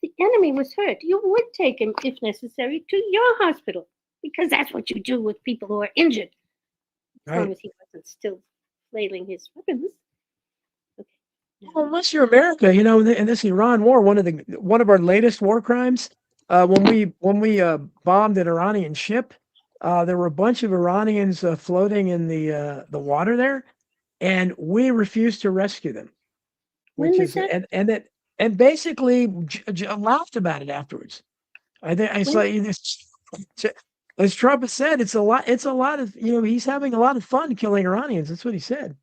the enemy was hurt, you would take him, if necessary, to your hospital, because that's what you do with people who are injured, as long as he wasn't still flailing his weapons. Okay. Well, unless you're America, you know, in this Iran war, one of our latest war crimes, when we bombed an Iranian ship, there were a bunch of Iranians floating in the water there, and we refused to rescue them. When was that? And basically laughed about it afterwards. I think I saw as Trump has said, it's a lot of, you know, he's having a lot of fun killing Iranians. That's what he said.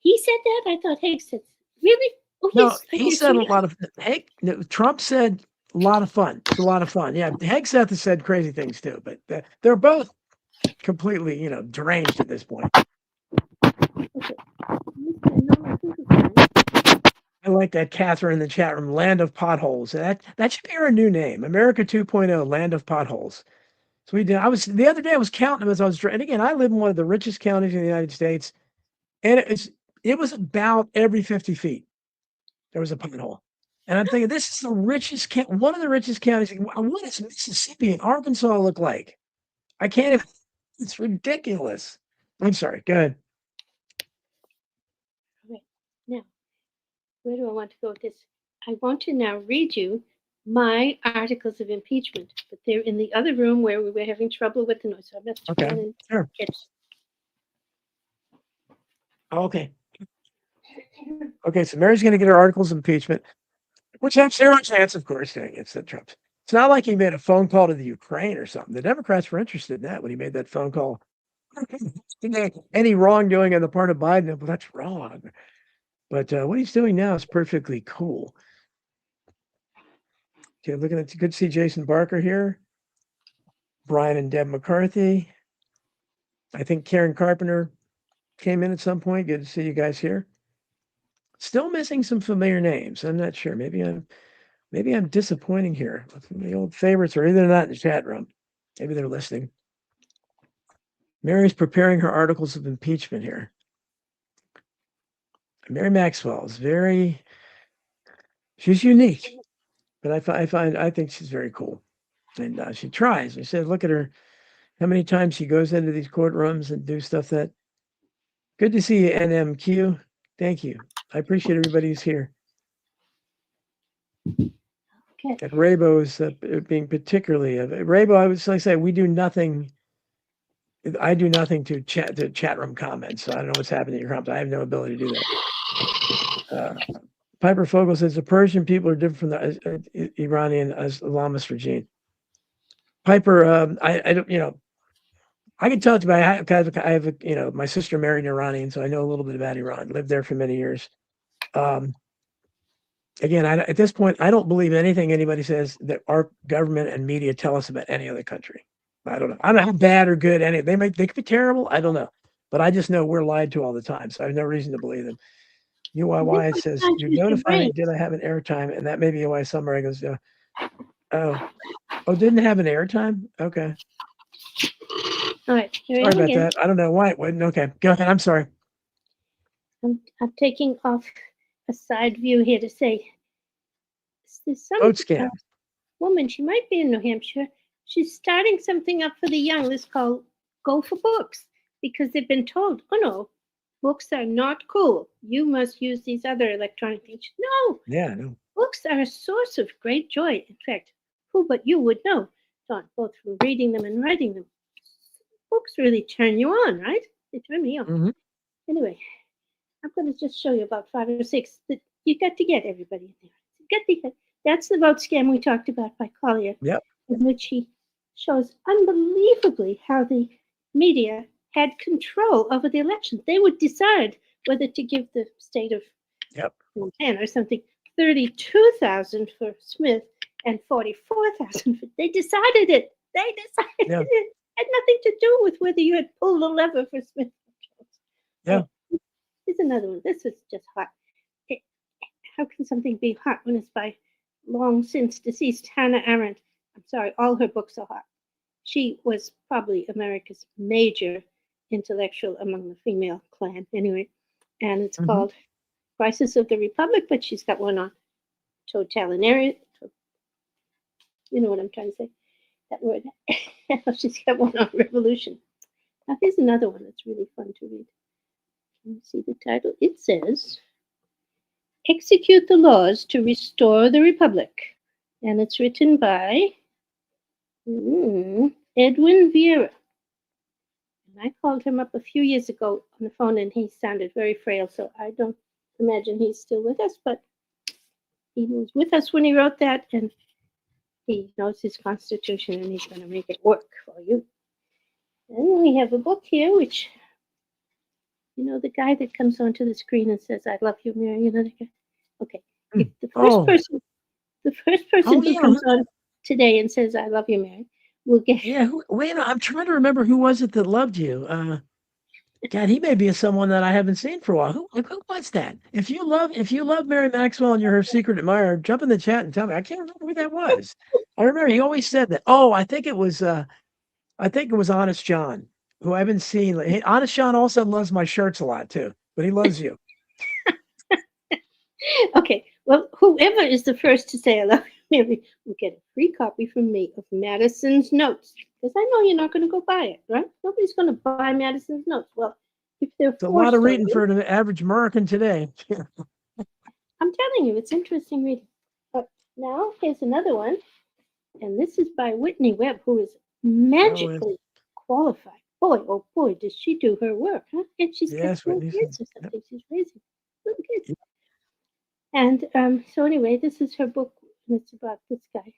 He said that? I thought Haig said, really? Oh, no, he said a lot of Trump said a lot of fun. It's a lot of fun. Yeah, Hegseth has said crazy things too, but they're both completely, you know, deranged at this point. Okay. I like that, Catherine, in the chat room. Land of potholes. That should be our new name. America 2.0. Land of potholes. So the other day I was counting them as I was driving. And again, I live in one of the richest counties in the United States, and it was about every 50 feet there was a pothole. And I'm thinking, this is the richest one of the richest counties. What does Mississippi and Arkansas look like? I can't even. It's ridiculous. I'm sorry. Go ahead. Okay. Now, where do I want to go with this? I want to now read you my articles of impeachment, but they're in the other room where we were having trouble with the noise. So I'm going to try and sure. Okay. Okay, so Mary's going to get her articles of impeachment, which have zero chance, of course, against Trump. It's not like he made a phone call to the Ukraine or something. The Democrats were interested in that when he made that phone call. Any wrongdoing on the part of Biden? Well, that's wrong. But what he's doing now is perfectly cool. Okay, looking at, good to see Jason Barker here. Brian and Deb McCarthy. I think Karen Carpenter came in at some point. Good to see you guys here. Still missing some familiar names. I'm not sure. Maybe I'm disappointing here. The old favorites are either not in the chat room. Maybe they're listening. Mary's preparing her articles of impeachment here. Mary Maxwell is she's unique, but I think she's very cool. And she tries. I said, look at her, how many times she goes into these courtrooms and do stuff that. Good to see you, NMQ. Thank you. I appreciate everybody who's here. Okay. And Raybo is being particularly Raybo. I would say we do nothing. I do nothing to chat room comments. So I don't know what's happening in your comments. I have no ability to do that. Piper Fogel says the Persian people are different from the Iranian Islamist regime. Piper, I don't, I can tell you about. I have my sister married an Iranian, so I know a little bit about Iran. Lived there for many years. Again, at this point, I don't believe anything anybody says that our government and media tell us about any other country. I don't know. I don't know how bad or good they could be terrible. I don't know, but I just know we're lied to all the time, so I have no reason to believe them. UYY says you notify me. Did I have an airtime? And that may be why somewhere goes. Didn't have an airtime. Okay. All right. Sorry about that. I don't know why it wouldn't. Okay, go ahead. I'm sorry. I'm taking off a side view here to say there's some vote scam. Woman, she might be in New Hampshire. She's starting something up for the young. This called Go for Books, because they've been told, oh no, books are not cool. You must use these other electronic things. No. Yeah, no. Books are a source of great joy. In fact, who but you would know, Don, both from reading them and writing them. Books really turn you on, right? They turn me on. Mm-hmm. Anyway, I'm going to just show you about 5 or 6 that you got to get everybody in there. That's the vote scam we talked about by Collier, yep. In which he shows unbelievably how the media had control over the election. They would decide whether to give the state of Montana or something 32,000 for Smith and 44,000 for. They decided it. It had nothing to do with whether you had pulled a lever for Smith. Yeah. Here's another one. This is just hot. How can something be hot when it's by long since deceased Hannah Arendt? I'm sorry, all her books are hot. She was probably America's major intellectual among the female clan, anyway. And it's called Crisis of the Republic, but she's got one on totalitarian. You know what I'm trying to say? That word. She's got one on revolution. Now, here's another one that's really fun to read. Can you see the title? It says, Execute the Laws to Restore the Republic. And it's written by Edwin Vieira. And I called him up a few years ago on the phone, and he sounded very frail, so I don't imagine he's still with us, but he was with us when he wrote that, and he knows his Constitution, and he's going to make it work for you. And we have a book here, which, the guy that comes onto the screen and says, I love you, Mary, that guy? Okay. The first person who comes on today and says, I love you, Mary, will get. Yeah, I'm trying to remember who was it that loved you. God, he may be someone that I haven't seen for a while. Who was that? If you love Mary Maxwell and you're her secret admirer, jump in the chat and tell me. I can't remember who that was. I remember he always said that. Oh, I think it was Honest John, who I haven't seen. Honest John also loves my shirts a lot too, but he loves you. Okay, well, whoever is the first to say I love you, Mary, will get a free copy from me of Madison's notes. Because I know you're not going to go buy it, right? Nobody's going to buy Madison's notes. Well, if they're it's a lot of reading for an average American today. I'm telling you, it's interesting reading. But now here's another one, and this is by Whitney Webb, who is magically qualified. Boy, oh boy, does she do her work, huh? And she's got 4 kids or something. She's raising little kids. And so anyway, this is her book, and it's about this guy,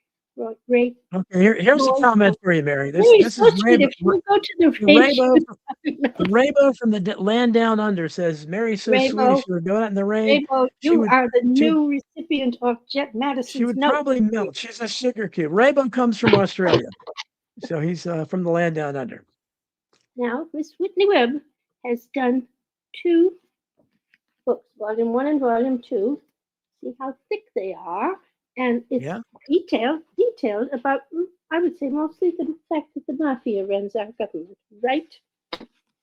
Ray. Okay, here's a Boy. comment for you, Mary. This Mary's this so is sweet. If you go to the rain, she Raybo would Raybo from the land down under says Mary's so sweet. If Raybo, she were going out in the rain, Raybo, she you would are the she would new recipient of Jet she Madison's would note. probably melt. She's a sugar cube. Raybo comes from Australia, so he's from the land down under. Now, Miss Whitney Webb has done 2 books, Volume 1 and Volume 2. See how thick they are, and it's detailed about, I would say, mostly the fact that the mafia runs our government, right?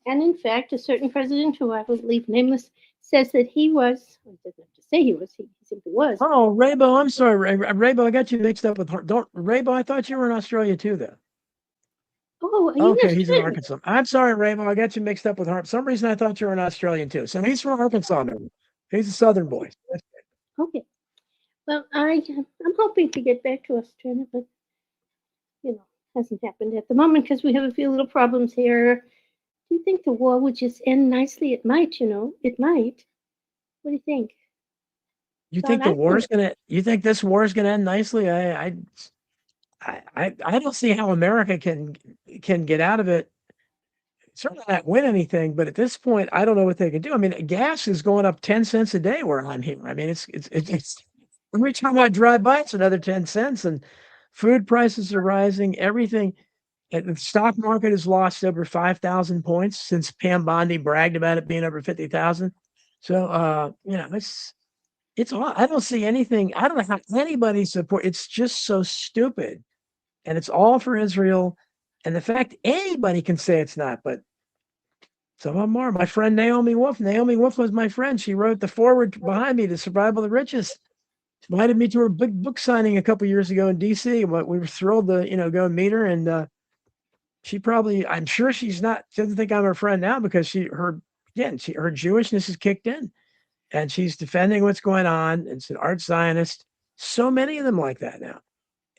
And in fact, a certain president, who I will leave nameless, says that he was, he doesn't have to say he was, he simply was. Oh, Raybo, I'm sorry, Raybo, I got you mixed up with don't Raybo. I thought you were in Australia too, though. Oh, are you Okay, he's in Australian? Arkansas. I'm sorry, Raybo, I got you mixed up with Harp. For some reason I thought you were an Australian too. So he's from Arkansas, maybe. He's a Southern boy. Okay. Well, I'm hoping to get back to Australia, but hasn't happened at the moment because we have a few little problems here. Do you think the war would just end nicely? It might, it might. What do you think? You think the war's gonna? You think this war is gonna end nicely? I don't see how America can get out of it. Certainly not win anything, but at this point, I don't know what they can do. I mean, gas is going up 10 cents a day where I'm here. I mean, it's every time I drive by, it's another 10 cents, and food prices are rising. Everything. The stock market has lost over 5,000 points since Pam Bondi bragged about it being over 50,000. So, it's all. I don't see anything. I don't know how anybody support. It's just so stupid, and it's all for Israel. And the fact anybody can say it's not, but some of them are. My friend Naomi Wolf. Naomi Wolf was my friend. She wrote the foreword behind me to Survival of the Richest. She invited me to her big book signing a couple years ago in D.C. But we were thrilled to go meet her. And she probably, I'm sure she doesn't think I'm her friend now because her Jewishness is kicked in, and she's defending what's going on. It's an art Zionist. So many of them like that now,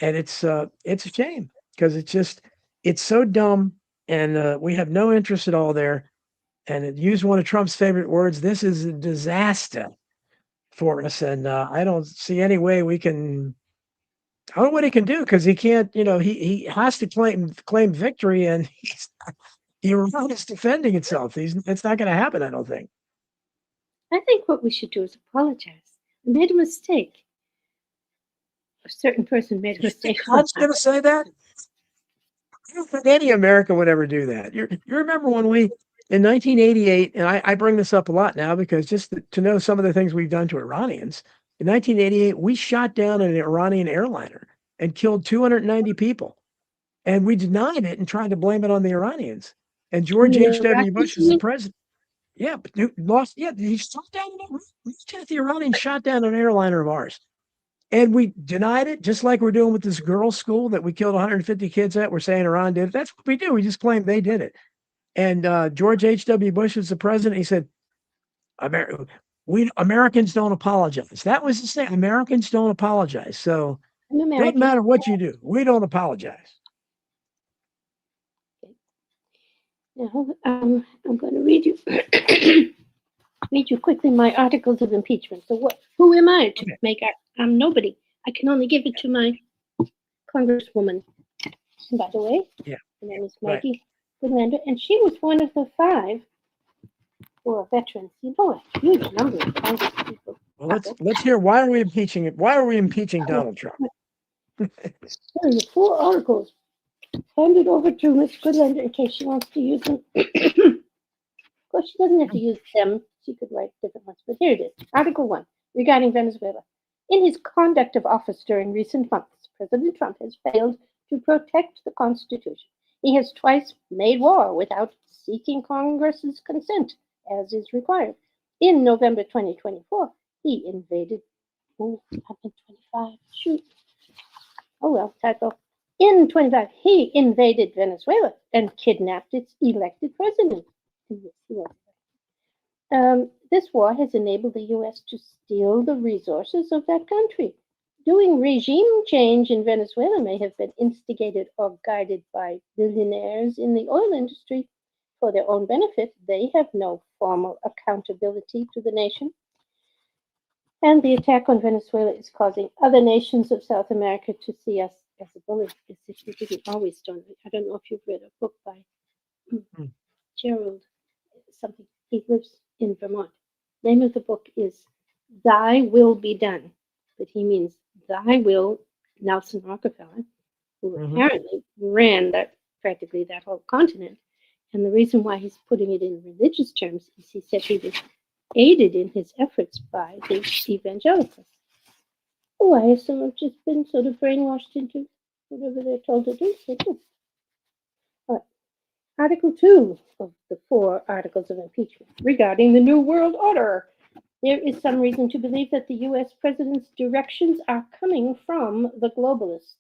and it's a shame because it's so dumb, and we have no interest at all there. And it used one of Trump's favorite words. This is a disaster for us, and I don't see any way we can. I don't know what he can do because he can't. He has to claim victory, and Iran is defending itself. It's not going to happen. I don't think. I think what we should do is apologize. I made a mistake. A certain person made a mistake. Trump's going to say that? I don't think any American would ever do that. You remember when in 1988, and I bring this up a lot now because just to know some of the things we've done to Iranians. In 1988, we shot down an Iranian airliner and killed 290 people. And we denied it and tried to blame it on the Iranians. And George H.W. Bush was the president. Yeah, but he shot down the Iranians shot down an airliner of ours. And we denied it, just like we're doing with this girls' school that we killed 150 kids at. We're saying Iran did it. That's what we do. We just claim they did it. And George H.W. Bush was the president. He said, Americans don't apologize. That was the thing. Americans don't apologize. So it doesn't matter what you do. We don't apologize. Now, I'm going to read you quickly my articles of impeachment. So who am I to make I'm nobody. I can only give it to my congresswoman. And by the way, her name is Maggie Goodlander, and she was one of the 5 who are veterans. A huge number of Congress people. Well, let's hear why are we impeaching it? Why are we impeaching Donald Trump? The 4 articles handed over to Ms. Goodlander in case she wants to use them. Of course, she doesn't have to use them. She could write different ones, but here it is. Article 1, regarding Venezuela. In his conduct of office during recent months, President Trump has failed to protect the Constitution. He has twice made war without seeking Congress's consent, as is required. In November 2024, he invaded. Oh, I'm in 25. Shoot. Oh well, typo. In 25, he invaded Venezuela and kidnapped its elected president. This war has enabled the U.S. to steal the resources of that country. Doing regime change in Venezuela may have been instigated or guided by billionaires in the oil industry for their own benefit. They have no formal accountability to the nation. And the attack on Venezuela is causing other nations of South America to see us as a bully as if he didn't always stone me. I don't know if you've read a book by Mm. Gerald something. He lives in Vermont. Name of the book is Thy Will Be Done. But he means Thy Will, Nelson Rockefeller, who apparently ran practically that whole continent. And the reason why he's putting it in religious terms is he said he was aided in his efforts by the evangelicals, who I assume have just been sort of brainwashed into whatever they're told to do. They do. Article 2 of the 4 articles of impeachment regarding the New World Order. There is some reason to believe that the U.S. president's directions are coming from the globalists.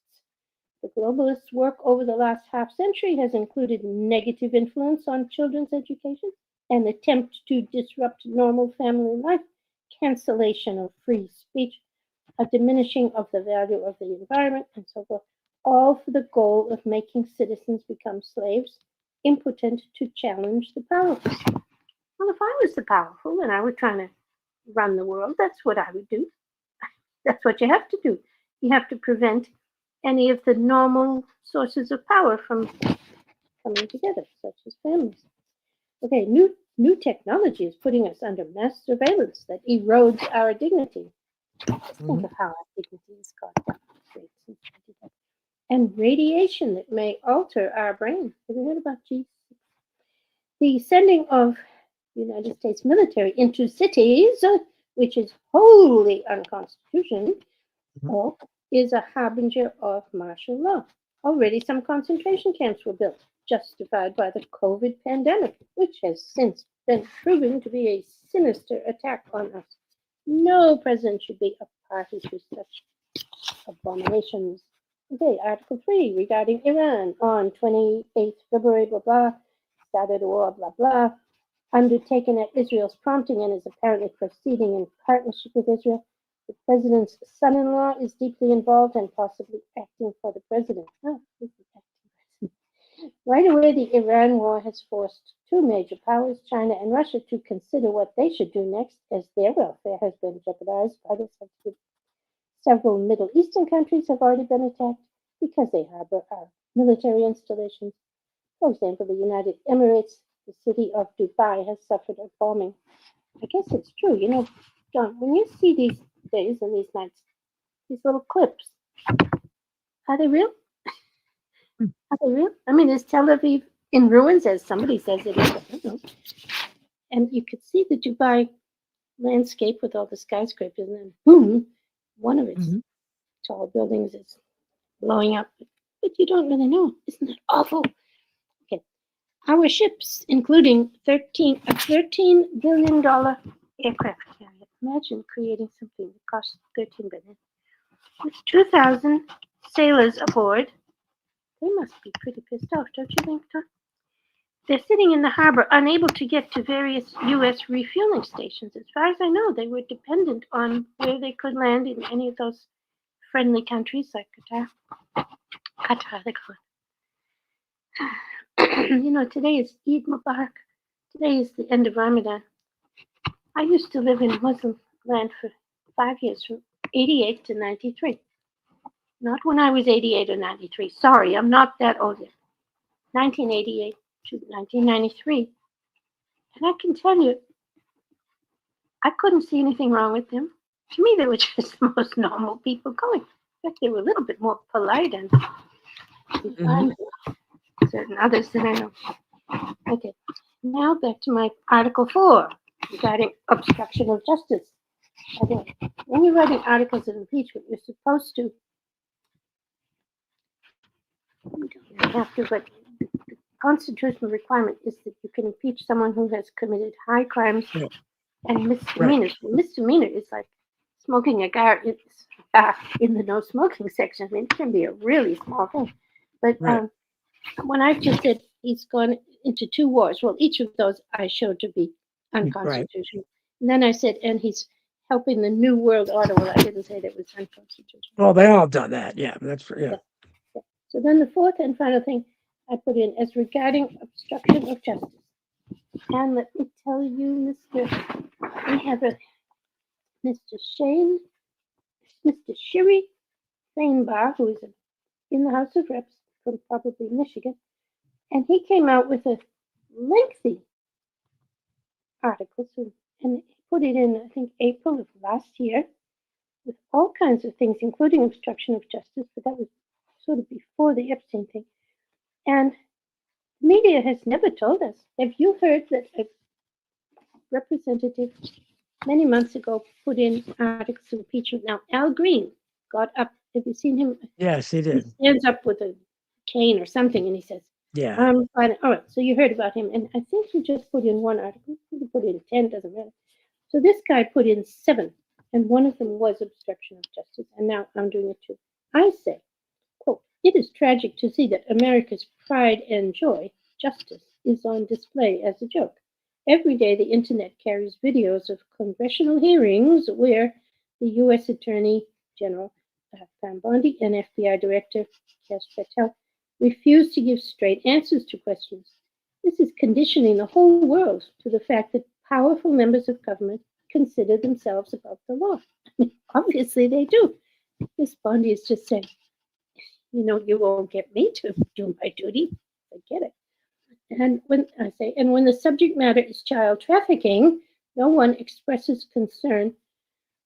The globalists' work over the last half century has included negative influence on children's education, an attempt to disrupt normal family life, cancellation of free speech, a diminishing of the value of the environment, and so forth, all for the goal of making citizens become slaves, impotent to challenge the powerful. Well, if I was the powerful and I were trying to run the world, that's what I would do. That's what you have to do. You have to prevent any of the normal sources of power from coming together, such as families. Okay, new technology is putting us under mass surveillance that erodes our dignity. Think of how our dignity has gone down and radiation that may alter our brain. Have you heard about G6? The sending of United States military into cities, which is wholly unconstitutional, is a harbinger of martial law. Already some concentration camps were built, justified by the COVID pandemic, which has since been proven to be a sinister attack on us. No president should be a party to such abominations. Okay, Article 3 regarding Iran on 28th February, blah, blah, started a war, blah, blah, undertaken at Israel's prompting and is apparently proceeding in partnership with Israel. The president's son-in-law is deeply involved and possibly acting for the president. Oh, this is acting president. Right away, the Iran war has forced two major powers, China and Russia, to consider what they should do next, as their welfare has been jeopardized by this activity. Several Middle Eastern countries have already been attacked because they harbor our military installations. For example, the United Emirates, the city of Dubai, has suffered a bombing. I guess it's true. You know, John, when you see these days and these nights, these little clips, are they real? Are they real? I mean, is Tel Aviv in ruins, as somebody says it is? I don't know. And you could see the Dubai landscape with all the skyscrapers, and then boom, one of its tall buildings is blowing up. But you don't really know. Isn't that awful? Okay. Our ships, including a $13 billion aircraft carrier. Imagine creating something that costs $13 billion. With 2,000 sailors aboard. They must be pretty pissed off, don't you think, Tom? They're sitting in the harbor, unable to get to various U.S. refueling stations. As far as I know, they were dependent on where they could land in any of those friendly countries like Qatar, they call it. You know, today is Eid Mubarak. Today is the end of Ramadan. I used to live in Muslim land for 5 years, from 88 to 93. Not when I was 88 or 93. Sorry, I'm not that old yet. 1988 to 1993. And I can tell you, I couldn't see anything wrong with them. To me, they were just the most normal people going. In fact, they were a little bit more polite and refined than certain others that I know. Okay, now back to my Article 4 regarding obstruction of justice. Okay. When you're writing articles of impeachment, you're supposed to, you don't have to, but the constitutional requirement is that you can impeach someone who has committed high crimes and misdemeanors. Right. Misdemeanor is like smoking a cigar in the no smoking section. I mean, it can be a really small thing. But when I just said he's gone into 2 wars, well, each of those I showed to be unconstitutional. Right. And then I said, and he's helping the New World Order. Well, I didn't say that was unconstitutional. Well, they all done that. Yeah, that's yeah. So then the fourth and final thing I put in as regarding obstruction of justice. And let me tell you, we have Mr. Shiri Fainbar, who is a in the House of Reps from probably Michigan, and he came out with a lengthy article, and he put it in, I think, April of last year, with all kinds of things, including obstruction of justice, but that was sort of before the Epstein thing. And the media has never told us. Have you heard that a representative many months ago put in articles of impeachment? Now, Al Green got up. Have you seen him? Yes, he He did. stands up with a cane or something, and he says, Yeah. all right, so you heard about him. And I think he just put in one article. He put in 10, doesn't matter. So this guy put in 7, and one of them was obstruction of justice, and now I'm doing it too. I say, quote, "It is tragic to see that America's pride and joy, justice, is on display as a joke. Every day the internet carries videos of congressional hearings where the U.S. Attorney General Pam Bondi and FBI Director Kesh Patel refuse to give straight answers to questions. This is conditioning the whole world to the fact that powerful members of government consider themselves above the law." I mean, obviously they do. Miss Bondi is just saying, you won't get me to do my duty. I get it. And when the subject matter is child trafficking, no one expresses concern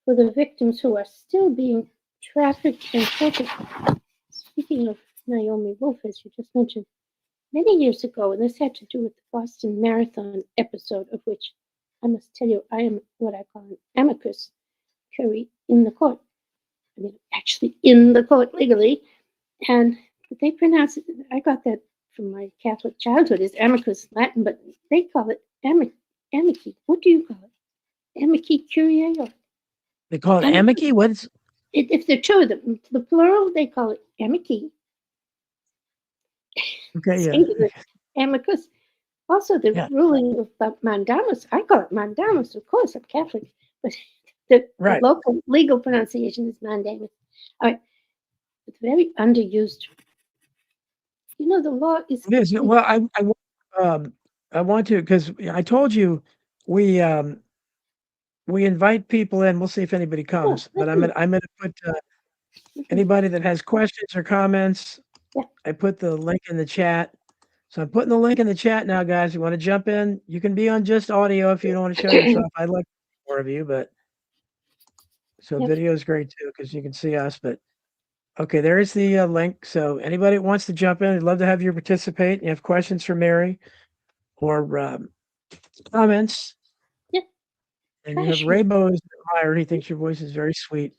for the victims who are still being trafficked and tortured. Speaking of Naomi Wolf, as you just mentioned, many years ago, and this had to do with the Boston Marathon episode, of which I must tell you, I am what I call an amicus curiae in the court. I mean, actually in the court legally. And they pronounce it, I got that from my Catholic childhood, is amicus Latin, but they call it amici. What do you call it? Amici curiae? Or They call it amici? What's if there are two of them, the plural, they call it amici. okay? Singular, amicus. Also, the ruling of mandamus, I call it mandamus, of course, I'm Catholic, but the local legal pronunciation is mandamus. All right. It's very underused. The law is. It is. Well, I want to, because I told you we invite people in. We'll see if anybody comes. But I'm gonna put anybody that has questions or comments. Yeah. I put the link in the chat. So I'm putting the link in the chat now, guys. You want to jump in? You can be on just audio if you don't want to show yourself. I'd like more of you, but so video is great too because you can see us. But okay, there is the link. So anybody that wants to jump in, I'd love to have you participate. You have questions for Mary or comments. Yeah. And you have Rainbow's admired. He thinks your voice is very sweet.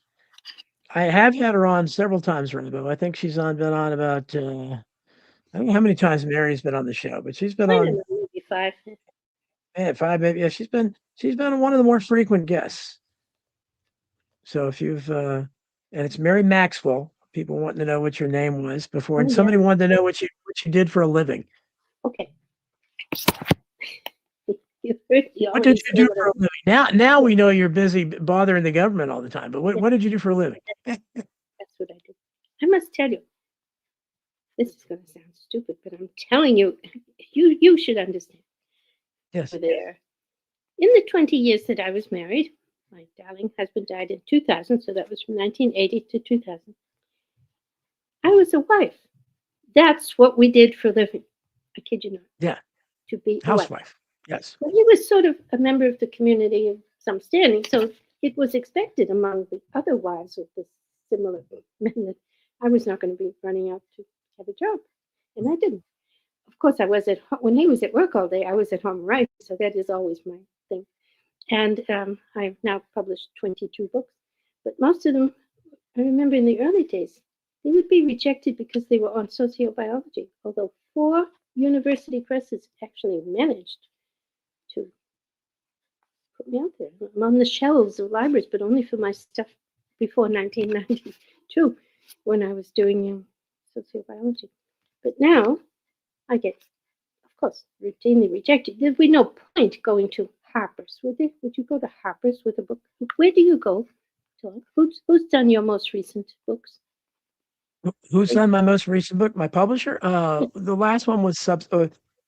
I have had her on several times, Rainbow. I think she's been on about I don't know how many times Mary's been on the show, but she's been on maybe 5. Yeah, 5 maybe. Yeah, she's been one of the more frequent guests. So if you've and it's Mary Maxwell. People wanting to know what your name was before, and somebody wanted to know what you did for a living. Okay. What did you do for a living? Now we know you're busy bothering the government all the time. But what did you do for a living? That's what I did. I must tell you, this is going to sound stupid, but I'm telling you, you should understand. Yes. There, in the 20 years that I was married, my darling husband died in 2000, so that was from 1980 to 2000. I was a wife. That's what we did for a living. I kid you not. Yeah. To be housewife. Yes. Well, he was sort of a member of the community of some standing, so it was expected among the other wives of the similar men that I was not going to be running out to have a job, and I didn't. Of course, I was at home when he was at work all day. I was at home writing, so that is always my thing. And I've now published 22 books, but most of them, I remember in the early days, they would be rejected because they were on sociobiology, although 4 university presses actually managed to put me out there. I'm on the shelves of libraries, but only for my stuff before 1992, when I was doing sociobiology. But now I get, of course, routinely rejected. There'd be no point going to Harper's, would there? Would you go to Harper's with a book? Where do you go? Who's done your most recent books? Who's done my most recent book? My publisher? The last one was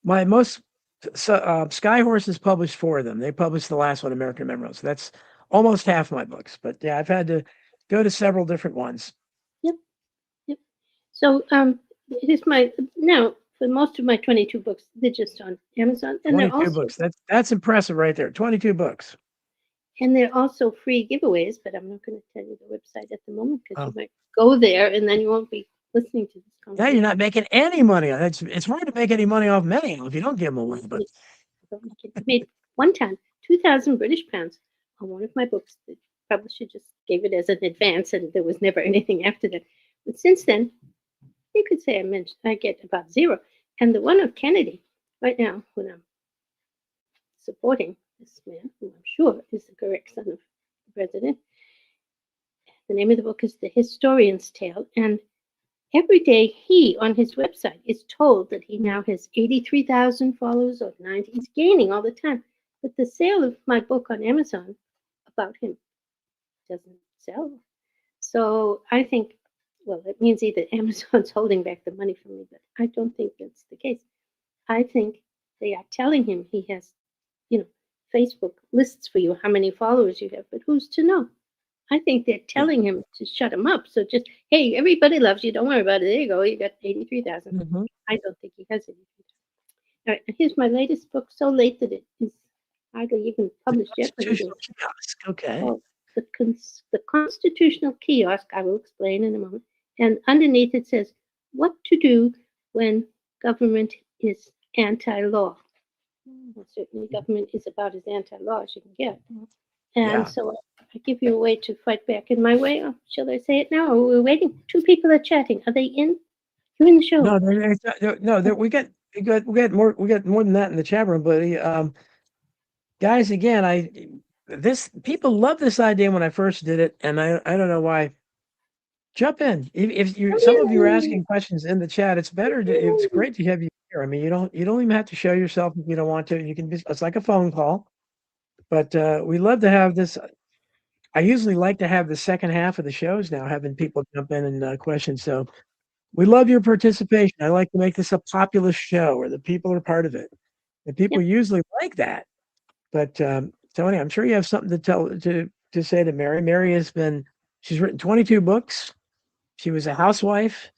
my most Skyhorse has published 4 of them. They published the last one, American Memories. That's almost half my books. But yeah, I've had to go to several different ones. Yep. So it is my now for most of my 22 books, they're just on Amazon, and 22 books. That's impressive right there. 22 books. they're also free giveaways. But I'm not going to tell you the website at the moment because Oh. you might go there and then you won't be listening to this Yeah, conversation. you're not making any money. It's hard to make any money off mail if you don't give them away. But I made one time 2,000 British pounds on one of my books. The publisher just gave it as an advance, and there was never anything after that. But since then, you could say I get about zero. And the one of Kennedy, right now, when I'm supporting this man, who I'm sure is the correct son of the president, the name of the book is The Historian's Tale. And every day he, on his website, is told that he now has 83,000 followers or 90. He's gaining all the time. But the sale of my book on Amazon about him doesn't sell. So I think, well, it means either Amazon's holding back the money from me, but I don't think that's the case. I think they are telling him he has, Facebook lists for you how many followers you have, but who's to know? I think they're telling him to shut him up. So just, hey, everybody loves you. Don't worry about it. There you go. You got 83,000. mm-hmm. I don't think he has 83,000. All right, and here's my latest book, so late that it is hardly even published yet. Constitutional kiosk. Okay. Oh, the Constitutional Kiosk, I will explain in a moment. And underneath it says, what to do when government is anti-law. Well, certainly government is about as anti-law as you can get. And so I give you a way to fight back in my way. Oh, shall I say it now? Or we're waiting. Two people are chatting. Are they in? You're in the show. No, we got more than that in the chat room, buddy. Guys, again, people love this idea when I first did it, and I don't know why. Jump in. If you some of you are asking questions in the chat, it's great to have you here. I mean, you don't even have to show yourself if you don't want to. You can it's like a phone call. But we love to have this. I usually like to have the second half of the shows now, having people jump in and question. So we love your participation. I like to make this a populist show where the people are part of it. And people usually like that. But Tony, I'm sure you have something to say to Mary. Mary she's written 22 books. She was a housewife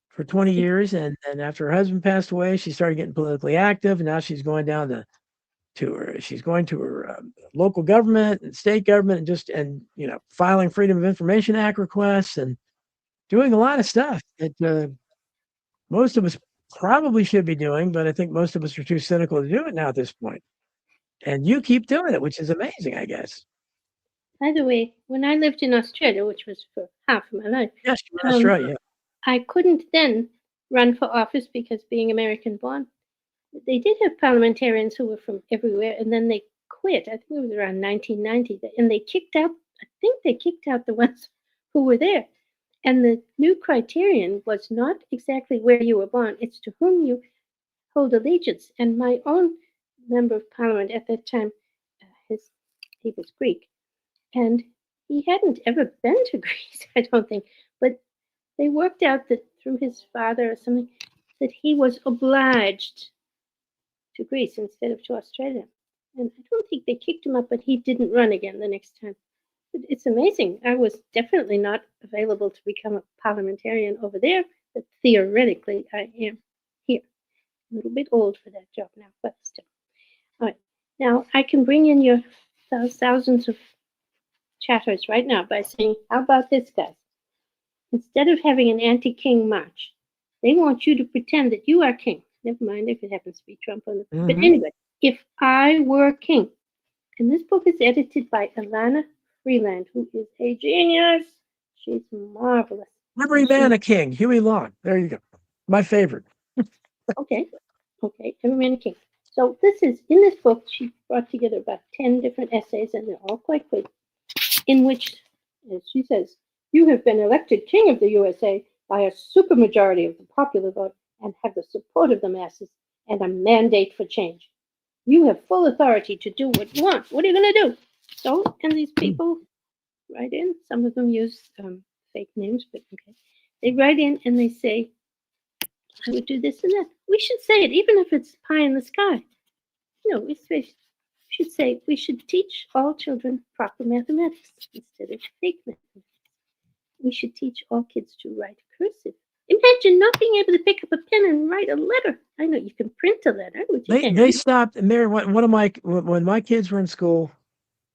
for 20 years, and after her husband passed away, she started getting politically active, and now she's going down she's going to her local government and state government and filing Freedom of Information Act requests and doing a lot of stuff that most of us probably should be doing, but I think most of us are too cynical to do it now at this point. And you keep doing it, which is amazing, I guess. By the way, when I lived in Australia, which was for half of my life, yes, Australia, I couldn't then run for office because being American born, they did have parliamentarians who were from everywhere, and then they quit. I think it was around 1990, and they kicked out the ones who were there. And the new criterion was not exactly where you were born, it's to whom you hold allegiance. And my own member of parliament at that time, he was Greek, and he hadn't ever been to Greece, I don't think, but they worked out that through his father or something, that he was obliged to Greece instead of to Australia. And I don't think they kicked him up, but he didn't run again the next time. But it's amazing. I was definitely not available to become a parliamentarian over there, but theoretically I am here. A little bit old for that job now, but still. All right. Now I can bring in your thousands of chatters right now by saying, how about this, guys? Instead of having an anti-king march, they want you to pretend that you are king. Never mind if it happens to be Trump on the but anyway, if I were king, and this book is edited by Alana Freeland, who is a genius. She's marvelous. Every man a king, Huey Long. There you go. My favorite. Okay, Every Man a King. So this is, in this book, she brought together about 10 different essays, and they're all quite good, in which, as she says, you have been elected king of the USA by a supermajority of the popular vote and have the support of the masses and a mandate for change. You have full authority to do what you want. What are you going to do? So, and these people write in. Some of them use fake names, but okay. They write in and they say, I would do this and that. We should say it, even if it's pie in the sky. We should say we should teach all children proper mathematics instead of fake mathematics. We should teach all kids to write cursive Imagine not being able to pick up a pen and write a letter. I know you can print a letter, which you can. They stopped. Mary, one of my when my kids were in school,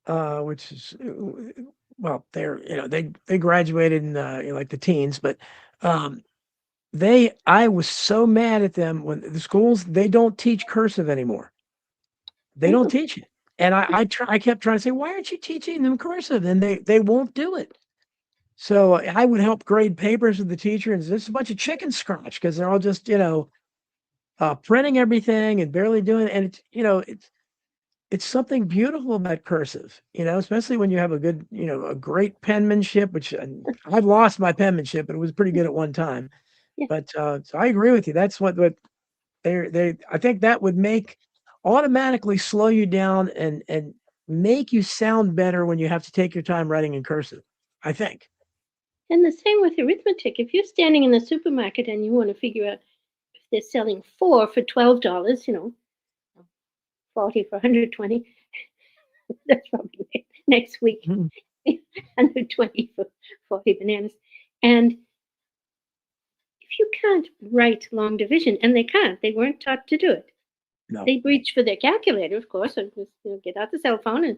which is well, they graduated in like the teens, but I was so mad at them when the schools they don't teach cursive anymore. They don't teach it, and I kept trying to say, why aren't you teaching them cursive? And they won't do it. So I would help grade papers with the teacher, and it's a bunch of chicken scratch because they're all just printing everything and barely doing it. And it's something beautiful about cursive, especially when you have a good, a great penmanship, which I've lost my penmanship, but it was pretty good at one time. Yeah. But so I agree with you. That's what I think that would automatically slow you down and make you sound better when you have to take your time writing in cursive, I think. And the same with arithmetic. If you're standing in the supermarket and you want to figure out if they're selling 4 for $12, 40 for 120, that's probably next week. 120 for 40 bananas. And if you can't write long division, and they weren't taught to do it. No. They reach for their calculator, of course, and just get out the cell phone and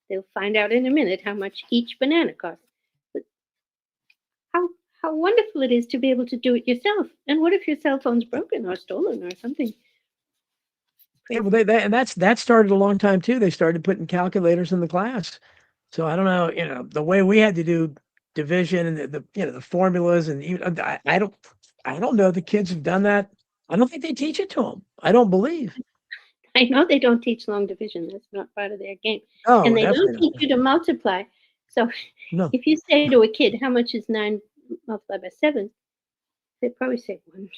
they'll find out in a minute how much each banana costs. But how wonderful it is to be able to do it yourself. And what if your cell phone's broken or stolen or something? Yeah, well, that started a long time too. They started putting calculators in the class. So I don't know, the way we had to do division and the formulas, and even I don't know the kids have done that. I don't think they teach it to them. I don't believe. I know they don't teach long division. That's not part of their game. Oh, and they definitely don't teach you to multiply. So No. if you say to a kid, how much is 9 multiplied by 7? They probably say 1.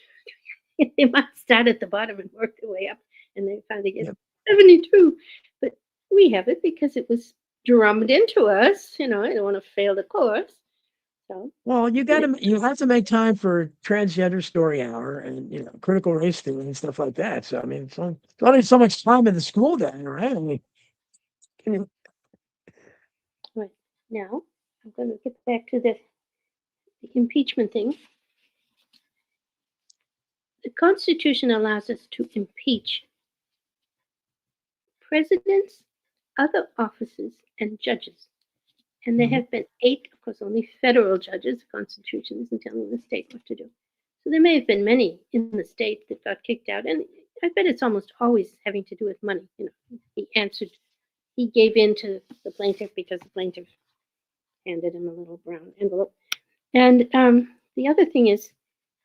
They might start at the bottom and work their way up, and they finally get 72. But we have it because it was drummed into us. I don't want to fail the course. So Well, you have to make time for transgender story hour and critical race theory and stuff like that. So I mean, it's only so much time in the school day, right? I mean, right now I'm going to get back to the impeachment thing. The Constitution allows us to impeach presidents, other officers, and judges. And there have been 8, of course, only federal judges. The Constitution isn't telling the state what to do. So there may have been many in the state that got kicked out. And I bet it's almost always having to do with money. He gave in to the plaintiff because the plaintiff handed him a little brown envelope. And the other thing is,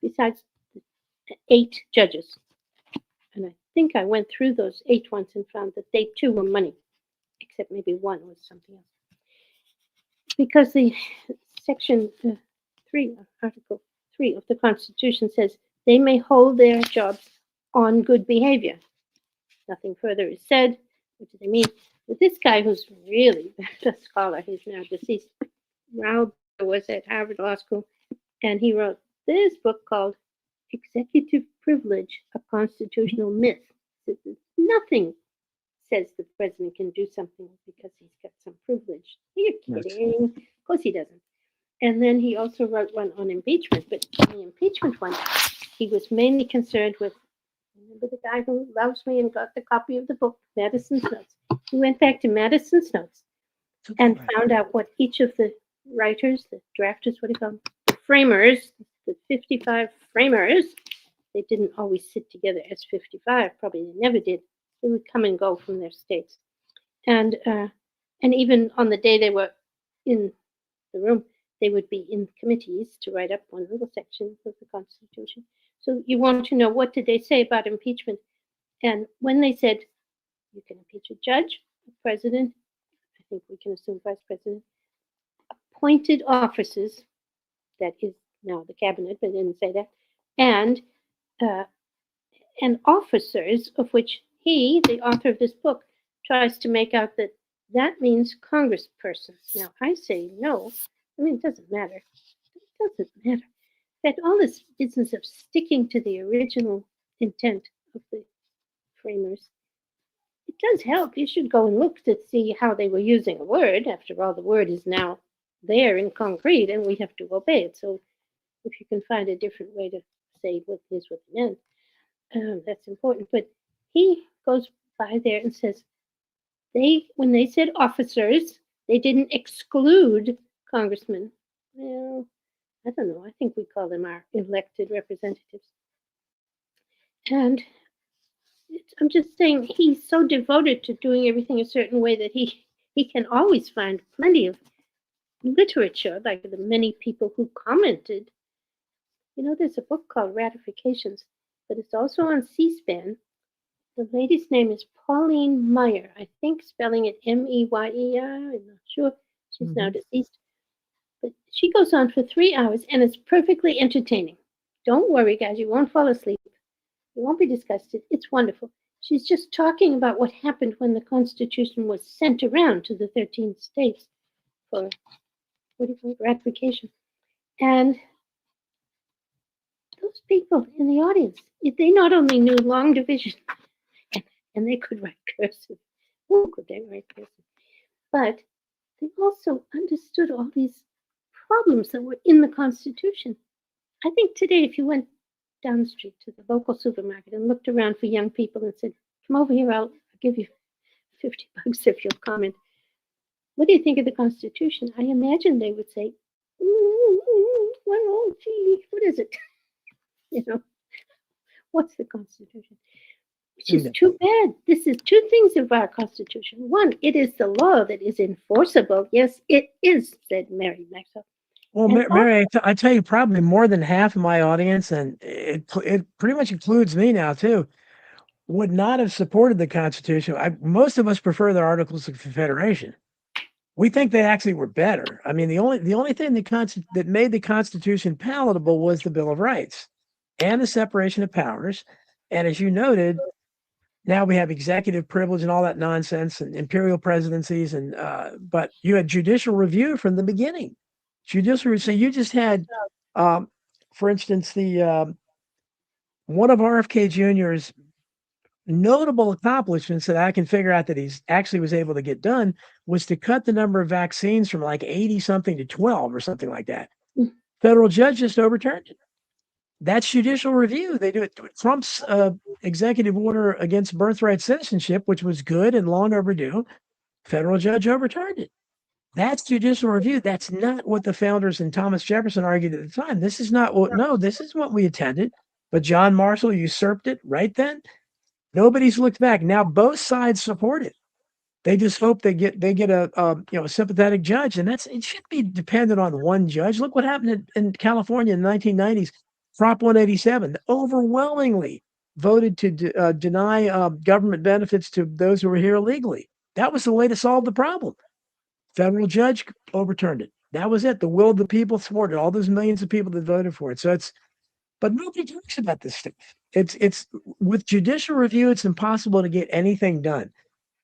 besides 8 judges, and I think I went through those 8 once and found that they too were money, except maybe one was something else. Because the section 3, Article 3 of the Constitution says they may hold their jobs on good behavior. Nothing further is said. What do they mean? But this guy who's really a scholar, he's now deceased, Raul was at Harvard Law School, and he wrote this book called Executive Privilege, A Constitutional Myth. Nothing says the president can do something because he's got some privilege. You're kidding. Of course he doesn't. And then he also wrote one on impeachment, but the impeachment one, he was mainly concerned with, remember the guy who loves me and got the copy of the book, Madison's Notes. He went back to Madison's Notes and found out what each of the writers, the drafters, what do you call them, the framers, the 55 framers, they didn't always sit together as 55, probably they never did. They would come and go from their states. And even on the day they were in the room, they would be in committees to write up one little section of the Constitution. So you want to know, what did they say about impeachment? And when they said you can impeach a judge, a president, I think we can assume vice president, appointed officers, that is now the cabinet, but they didn't say that, and officers, of which he, the author of this book, tries to make out that means congresspersons. Now, I say no. I mean, it doesn't matter. It doesn't matter. That all this business of sticking to the original intent of the framers, it does help. You should go and look to see how they were using a word. After all, the word is now there in concrete, and we have to obey it. So if you can find a different way to say what it is with men, that's important. But he goes by there and says when they said officers, they didn't exclude congressmen. Well, I don't know. I think we call them our elected representatives. And I'm just saying he's so devoted to doing everything a certain way that he can always find plenty of literature, like the many people who commented. There's a book called Ratifications, but it's also on C-SPAN. The lady's name is Pauline Meyer. I think spelling it Meyer. I'm not sure. She's now deceased. But she goes on for 3 hours, and it's perfectly entertaining. Don't worry, guys. You won't fall asleep. You won't be disgusted. It's wonderful. She's just talking about what happened when the Constitution was sent around to the 13 states for ratification. And those people in the audience, they not only knew long division, and they could write cursive. Oh, could they write cursive? But they also understood all these problems that were in the Constitution. I think today, if you went down the street to the local supermarket and looked around for young people and said, come over here, I'll give you $50 if you'll comment. What do you think of the Constitution? I imagine they would say, well, gee, what is it? What's the Constitution? Which is too bad. This is two things of our Constitution. One, it is the law that is enforceable. Yes, it is, said Mary Maxwell. Well, Mary, I tell you, probably more than half of my audience, and it pretty much includes me now too, would not have supported the Constitution. Most of us prefer the Articles of Confederation. We think they actually were better. I mean, the only thing that made the Constitution palatable was the Bill of Rights and the separation of powers. And as you noted, now we have executive privilege and all that nonsense and imperial presidencies, but you had judicial review from the beginning. Judicial review. So you just had, for instance, the one of RFK Jr.'s notable accomplishments that I can figure out that he's actually was able to get done was to cut the number of vaccines from like 80 something to 12 or something like that. Federal judge just overturned it. That's judicial review. They do it. Trump's executive order against birthright citizenship, which was good and long overdue, federal judge overturned it. That's judicial review. That's not what the founders and Thomas Jefferson argued at the time. This is not this is what we intended. But John Marshall usurped it right then. Nobody's looked back. Now both sides support it. They just hope they get a sympathetic judge, and it should be dependent on one judge. Look what happened in California in the 1990s. Prop 187 overwhelmingly voted to deny government benefits to those who were here illegally. That was the way to solve the problem. Federal judge overturned it. That was it. The will of the people supported all those millions of people that voted for it. But nobody talks about this stuff. It's with judicial review, it's impossible to get anything done.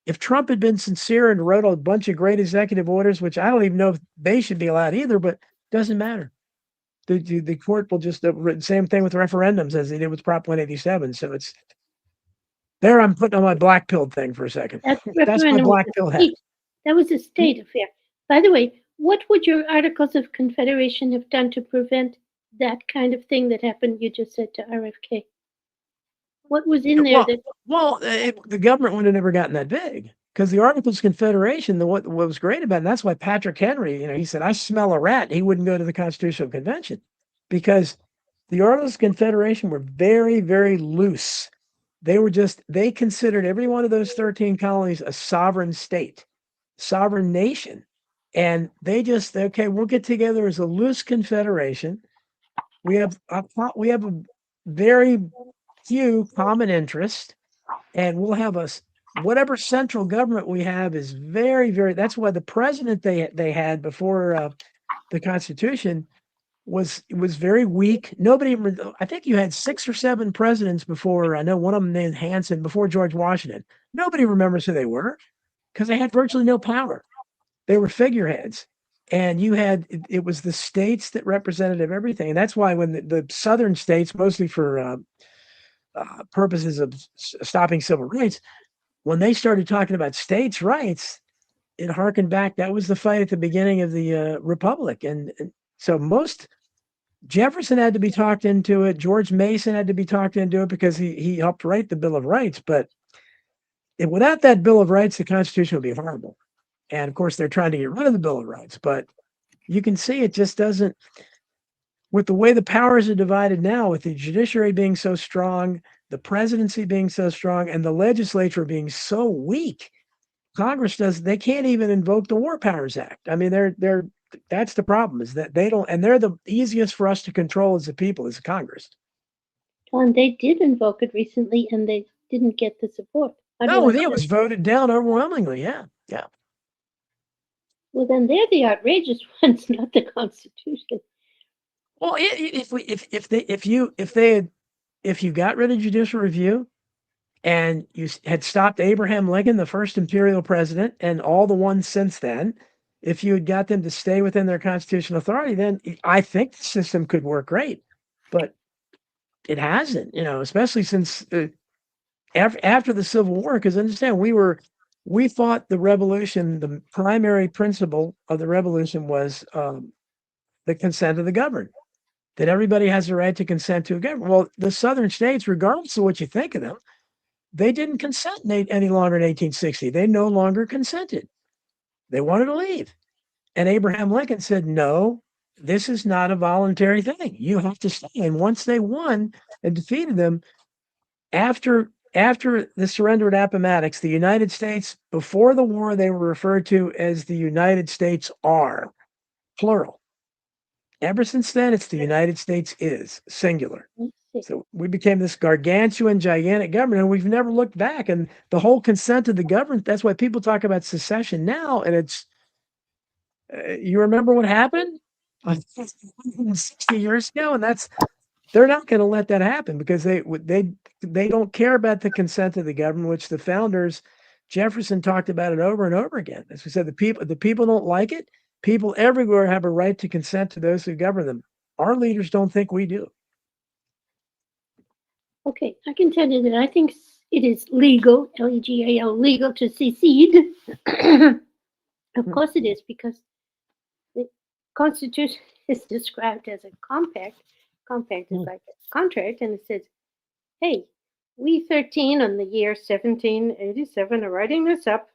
If Trump had been sincere and wrote a bunch of great executive orders, which I don't even know if they should be allowed either, but it doesn't matter. The court will just same thing with referendums as they did with Prop 187. So it's there. I'm putting on my black pill thing for a second. That's my black pill hat. That was a state affair. By the way, what would your Articles of Confederation have done to prevent that kind of thing that happened? You just said to RFK. What was in there? The government would have never gotten that big. Because the Articles of Confederation, what was great about it, and that's why Patrick Henry, he said, I smell a rat. He wouldn't go to the Constitutional Convention because the Articles of Confederation were very, very loose. They considered every one of those 13 colonies a sovereign state, sovereign nation. And they just, okay, we'll get together as a loose confederation. We have a very few common interests, and we'll have whatever central government we have is very, very, that's why the president they had before the Constitution was very weak. I think you had 6 or 7 presidents before, I know one of them named Hanson, before George Washington. Nobody remembers who they were because they had virtually no power. They were figureheads. And it was the states that represented everything. And that's why when the southern states, mostly for purposes of stopping civil rights, when they started talking about states' rights, it harkened back. That was the fight at the beginning of the Republic. And so most Jefferson had to be talked into it. George Mason had to be talked into it because he helped write the Bill of Rights. But without that Bill of Rights, the Constitution would be horrible. And of course, they're trying to get rid of the Bill of Rights. But you can see it just doesn't, with the way the powers are divided now, with the judiciary being so strong, the presidency being so strong, and the legislature being so weak, Congress they can't even invoke the War Powers Act. I mean, that's the problem, is that they don't, and they're the easiest for us to control as a people, as a Congress. And they did invoke it recently, and they didn't get the support. No, it was voted down overwhelmingly. Yeah, yeah. Well, then they're the outrageous ones, not the Constitution. Well, if you got rid of judicial review, and you had stopped Abraham Lincoln, the first imperial president, and all the ones since then, if you had got them to stay within their constitutional authority, then I think the system could work great. But it hasn't, especially since after the Civil War. Because understand, we fought the revolution. The primary principle of the revolution was the consent of the governed, that everybody has the right to consent to a government. Well, the southern states, regardless of what you think of them, they didn't consent any longer in 1860. They no longer consented. They wanted to leave. And Abraham Lincoln said, no, this is not a voluntary thing. You have to stay. And once they won and defeated them, after the surrender at Appomattox, the United States, before the war, they were referred to as the United States are, plural. Ever since then, it's the United States is, singular. So we became this gargantuan, gigantic government, and we've never looked back. And the whole consent of the government, that's why people talk about secession now. And it's, you remember what happened 60 years ago? And they're not going to let that happen, because they don't care about the consent of the government, which the founders, Jefferson, talked about it over and over again. As we said, the people don't like it. People everywhere have a right to consent to those who govern them. Our leaders don't think we do. Okay, I can tell you that I think it is legal, legal, legal to secede. Of course it is, because the Constitution is described as a compact. Compact is like a contract, and it says, hey, we 13 on the year 1787 are writing this up,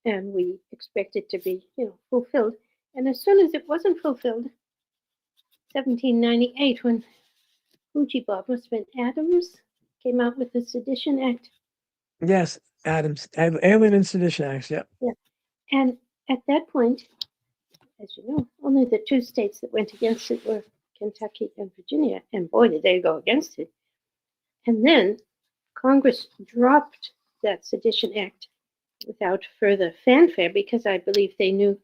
and we expect it to be, fulfilled. And as soon as it wasn't fulfilled, 1798, when Adams came out with the Sedition Act. Yes, Adams, Alien and Sedition Acts, yeah. Yeah. And at that point, as you know, only the two states that went against it were Kentucky and Virginia. And boy, did they go against it. And then Congress dropped that Sedition Act without further fanfare, because I believe they knew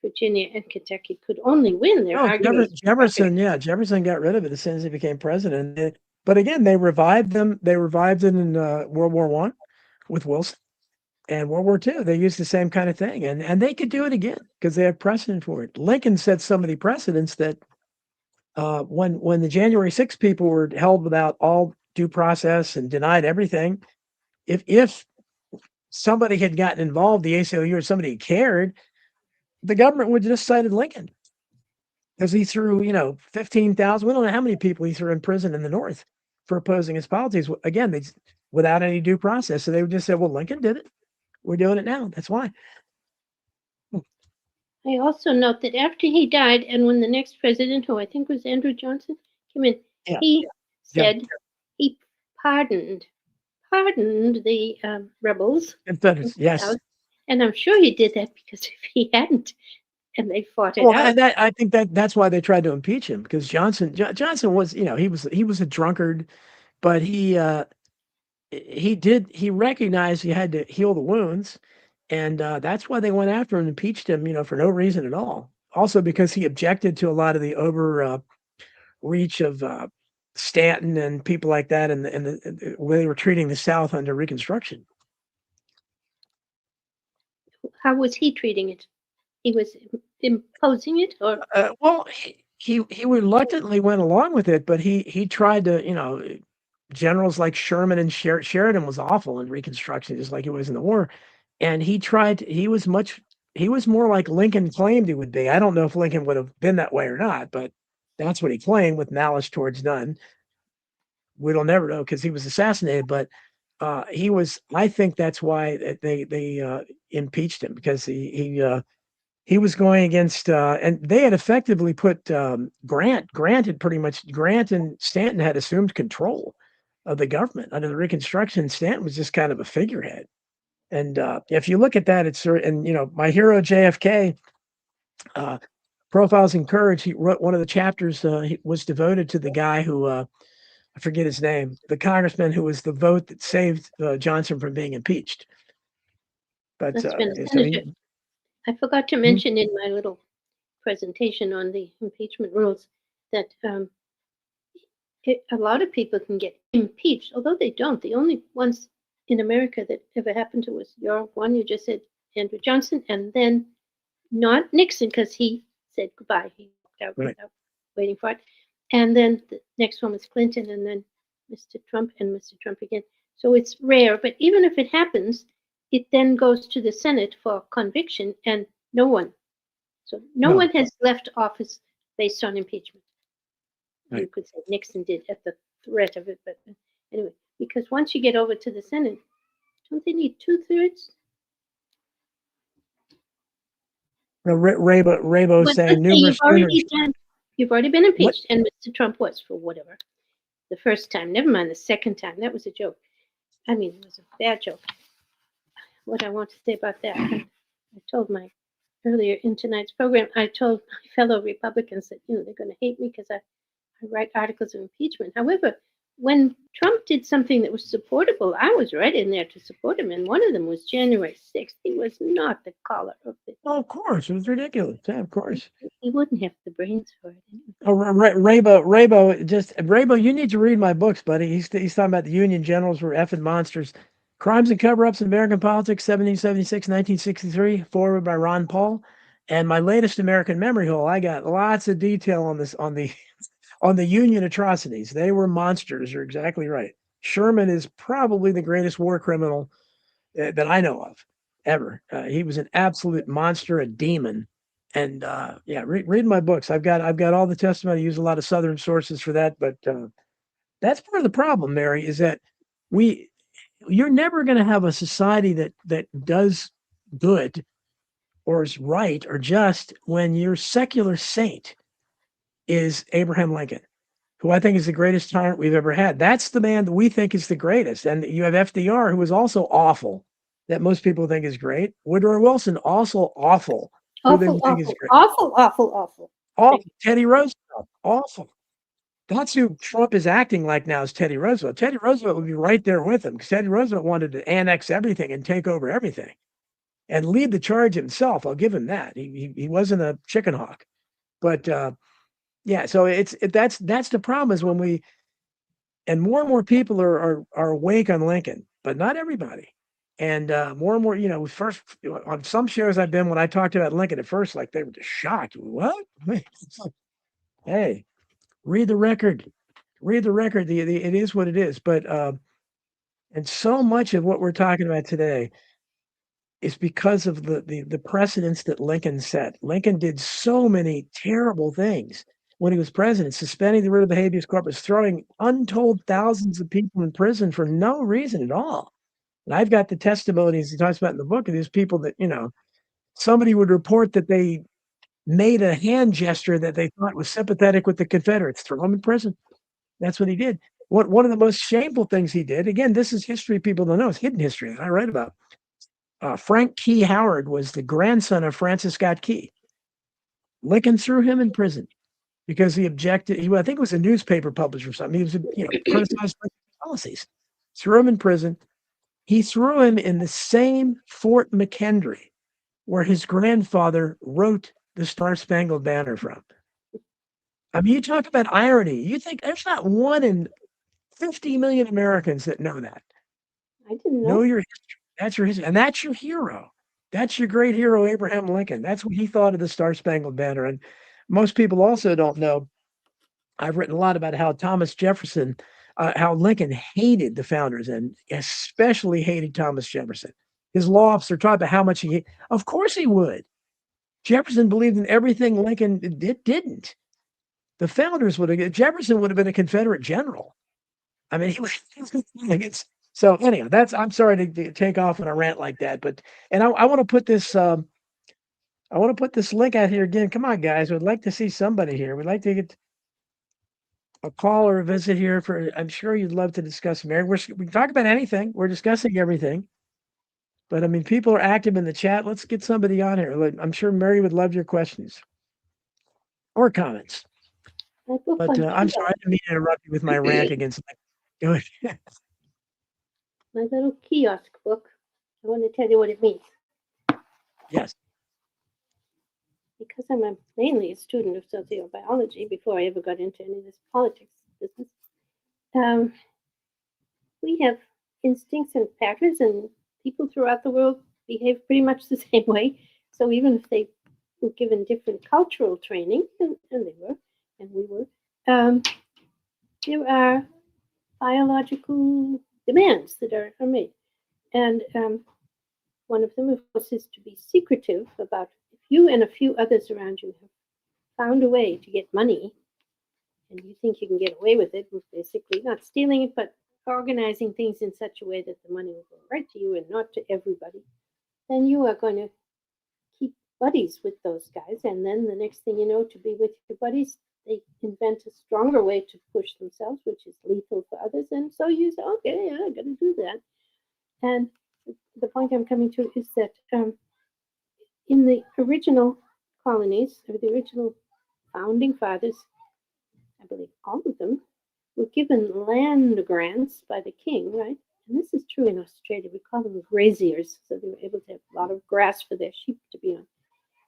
Virginia and Kentucky could only win their arguments. Jefferson got rid of it as soon as he became president. But again, they revived them. They revived it in World War I with Wilson, and World War II. They used the same kind of thing, and they could do it again because they have precedent for it. Lincoln set so many precedents that when the January 6th people were held without all due process and denied everything, if somebody had gotten involved, the ACLU or somebody cared, the government would have just cited Lincoln, because he threw, 15,000. We don't know how many people he threw in prison in the North for opposing his policies. Again, without any due process. So they would just say, well, Lincoln did it. We're doing it now. That's why. I also note that after he died, and when the next president, who I think was Andrew Johnson, came in, he said he pardoned the rebels. Confederates, yes. And I'm sure he did that, because if he hadn't, and they fought it out. I think that's why they tried to impeach him, because Johnson was, he was a drunkard, but he recognized he had to heal the wounds, and that's why they went after him and impeached him, for no reason at all. Also because he objected to a lot of the overreach of Stanton and people like that, and the way they were treating the South under Reconstruction. How was he treating it? He was imposing it, or well, he reluctantly went along with it, but he tried to, generals like Sherman and Sheridan was awful in Reconstruction, just like he was in the war, and he was more like Lincoln claimed he would be. I don't know if Lincoln would have been that way or not, but That's what he claimed with malice towards none. We'll never know because he was assassinated, but he was. I think that's why they impeached him because he was going against, and they had effectively put Grant. Grant and Stanton had assumed control of the government under the Reconstruction. Stanton was just kind of a figurehead. And if you look at that, and my hero JFK, Profiles in Courage. He wrote one of the chapters. Was devoted to the guy who I forget his name, the congressman who was the vote that saved Johnson from being impeached. But That's been a so senator. I forgot to mention in my little presentation on the impeachment rules that a lot of people can get impeached, although they don't. The only ones in America that ever happened to was your one you just said, Andrew Johnson, and then not Nixon because he said goodbye. He walked out without waiting for it. And then the next one was Clinton, and then Mr. Trump, and Mr. Trump again. So it's rare, but even if it happens, it then goes to the Senate for conviction, and no one has left office based on impeachment. Right. You could say Nixon did at the threat of it, but anyway, because once you get over to the Senate, don't they need 2/3? Rabo saying numerous. You've already been impeached, and Mr. Trump was for whatever. The first time, never mind the second time. That was a joke. I mean, it was a bad joke. What I want to say about that, I told earlier in tonight's program, I told my fellow Republicans that they're going to hate me because I write articles of impeachment. However, when Trump did something that was supportable, I was right in there to support him, and one of them was January 6th. He was not the caller of the. Oh, of course, it was ridiculous. Yeah, of course. He wouldn't have the brains for it. Oh, Rabo, you need to read my books, buddy. He's talking about the Union generals were effing monsters. Crimes and Cover-Ups in American Politics, 1776, 1963, forward by Ron Paul. And my latest American Memory Hole, I got lots of detail on this, on the Union atrocities. They were monsters. You're exactly right. Sherman is probably the greatest war criminal that I know of ever. He was an absolute monster, a demon. And read my books. I've got all the testimony. I use a lot of Southern sources for that, but that's part of the problem, Mary, is that you're never going to have a society that does good or is right or just when your secular saint is Abraham Lincoln, who I think is the greatest tyrant we've ever had. That's the man that we think is the greatest. And you have FDR, who is also awful, that most people think is great. Woodrow Wilson, also awful. Awful. Teddy Roosevelt, awful. That's who Trump is acting like now is Teddy Roosevelt. Teddy Roosevelt would be right there with him because Teddy Roosevelt wanted to annex everything and take over everything and lead the charge himself. I'll give him that. He wasn't a chicken hawk. But so that's the problem is when and more people are awake on Lincoln, but not everybody. And more and more, first on some shows I've been when I talked about Lincoln at first, like they were just shocked. What? Hey, read the record. It is what it is. But and so much of what we're talking about today is because of the precedents that Lincoln set. Lincoln did so many terrible things when he was president, suspending the writ of the habeas corpus, throwing untold thousands of people in prison for no reason at all. And I've got the testimonies he talks about in the book of these people that, somebody would report that they made a hand gesture that they thought was sympathetic with the Confederates, throw them in prison. That's what he did. One of the most shameful things he did, again, this is history people don't know, it's hidden history that I write about. Frank Key Howard was the grandson of Francis Scott Key. Lincoln threw him in prison because he objected. I think it was a newspaper publisher or something. He was, criticized policies. Threw him in prison. He threw him in the same Fort McHenry where his grandfather wrote the Star-Spangled Banner from. I mean, you talk about irony. You think there's not one in 50 million Americans that know that. I didn't know. Know your history. That's your history. And that's your hero. That's your great hero, Abraham Lincoln. That's what he thought of the Star-Spangled Banner. And most people also don't know. I've written a lot about how Thomas Jefferson, how Lincoln hated the founders and especially hated Thomas Jefferson. His law officer talked about how much he hated. Of course he would. Jefferson believed in everything Lincoln didn't. The founders would have, Jefferson would have been a Confederate general. I mean, he was, like, so anyhow, I'm sorry to take off on a rant like that, but, and I want to put this, I want to put this link out here again. Come on, guys. We'd like to see somebody here. We'd like to get a call or a visit here for, I'm sure you'd love to discuss marriage. We can talk about anything. We're discussing everything. But I mean, people are active in the chat. Let's get somebody on here. I'm sure Mary would love your questions or comments. But I'm sorry, I didn't mean to interrupt you with my rant against. Go ahead. My little kiosk book. I want to tell you what it means. Yes. Because I'm mainly a student of sociobiology before I ever got into any of this politics business, we have instincts and patterns, and people throughout the world behave pretty much the same way. So even if they were given different cultural training, and they were, and we were, there are biological demands that are made. And one of them, of course, is to be secretive about if you and a few others around you have found a way to get money and you think you can get away with it, basically not stealing it, but organizing things in such a way that the money will go right to you and not to everybody, then you are going to keep buddies with those guys. And then the next thing you know, to be with your buddies, they invent a stronger way to push themselves, which is lethal for others. And so you say, okay, yeah, I got to do that. And the point I'm coming to is that in the original colonies, or the original founding fathers, I believe all of them, were given land grants by the king, right? And this is true in Australia. We call them graziers, so they were able to have a lot of grass for their sheep to be on.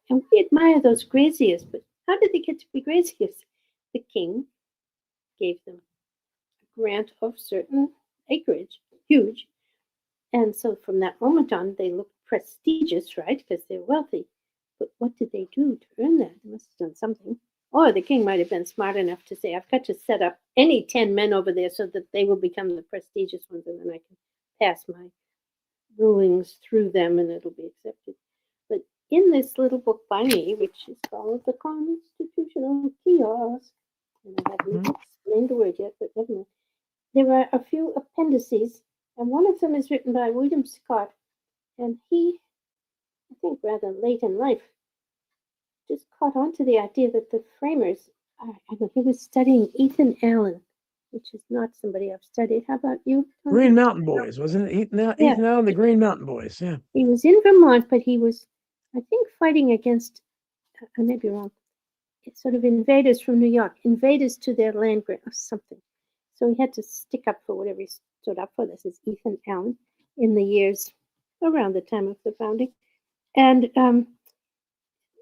And we admire those graziers, but how did they get to be graziers? The king gave them a grant of certain acreage, huge. And so from that moment on, they looked prestigious, right? Because they're wealthy. But what did they do to earn that? They must have done something. Or the king might have been smart enough to say, I've got to set up any 10 men over there so that they will become the prestigious ones, and then I can pass my rulings through them and it'll be accepted. But in this little book by me, which is called The Constitutional Kiosk, and I haven't explained the word yet, but never mind, there are a few appendices, and one of them is written by William Scott, and he, I think rather late in life, just caught on to the idea that the framers, I know he was studying Ethan Allen, which is not somebody I've studied. How about you? Green Mountain Boys, wasn't it? Ethan Allen, the Green Mountain Boys, yeah. He was in Vermont, but he was, I think, fighting against, I may be wrong, sort of invaders from New York, invaders to their land grant or something. So he had to stick up for whatever he stood up for. This is Ethan Allen in the years around the time of the founding. And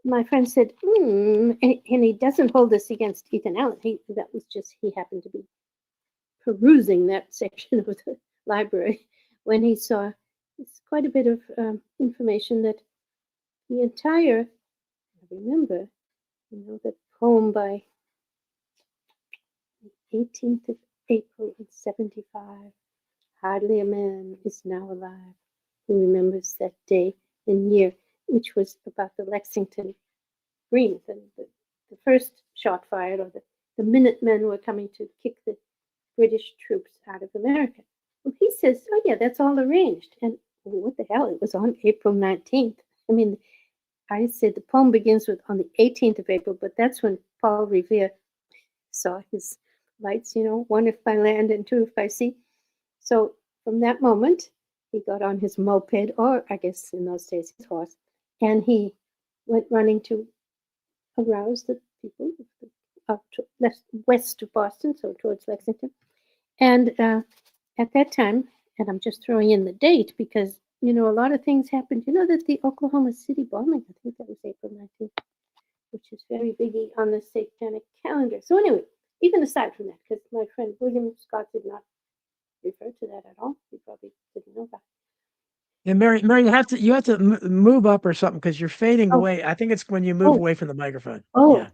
my friend said, and he doesn't hold this against Ethan Allen. That was just, he happened to be perusing that section of the library when he saw it's quite a bit of information that the entire, I remember, that poem by the 18th of April in 75, hardly a man is now alive who remembers that day and year, which was about the Lexington Green, the first shot fired, or the Minutemen were coming to kick the British troops out of America. Well, he says, oh yeah, that's all arranged. And what the hell, it was on April 19th. I mean, I said the poem begins with on the 18th of April, but that's when Paul Revere saw his lights, one if by land and two if by sea. So from that moment, he got on his moped, or I guess in those days his horse, and he went running to arouse the people up to west of Boston, so towards Lexington. And at that time, and I'm just throwing in the date because, a lot of things happened. That the Oklahoma City bombing, I think that was April 19th, which is very biggie on the satanic calendar. So anyway, even aside from that, because my friend William Scott did not refer to that at all. He probably didn't know about it. And Mary, you have to move up or something because you're fading away. I think it's when you move away from the microphone. Oh, yeah.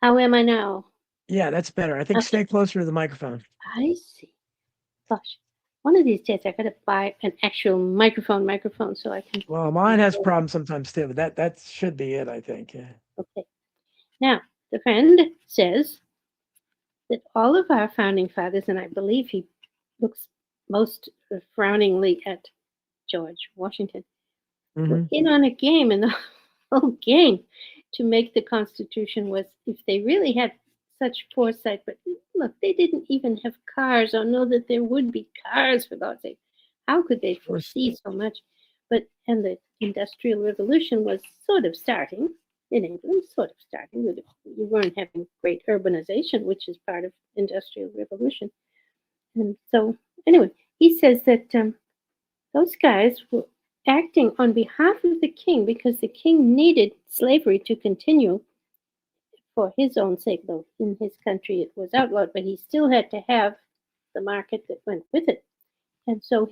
How am I now? Yeah, that's better. I think stay closer to the microphone. I see. Gosh, one of these days I got to buy an actual microphone so I can. Well, mine has problems sometimes too, but that should be it, I think. Yeah. Okay. Now the friend says that all of our founding fathers, and I believe he looks most frowningly at George Washington, were Hmm. in on a game, and the whole game to make the Constitution was, if they really had such foresight, but look, they didn't even have cars or know that there would be cars, for God's sake. How could they Of course. foresee so much? And the Industrial Revolution was sort of starting in England, sort of starting. You weren't having great urbanization, which is part of Industrial Revolution. And so, anyway, he says that those guys were acting on behalf of the king because the king needed slavery to continue for his own sake, though in his country it was outlawed, but he still had to have the market that went with it. And so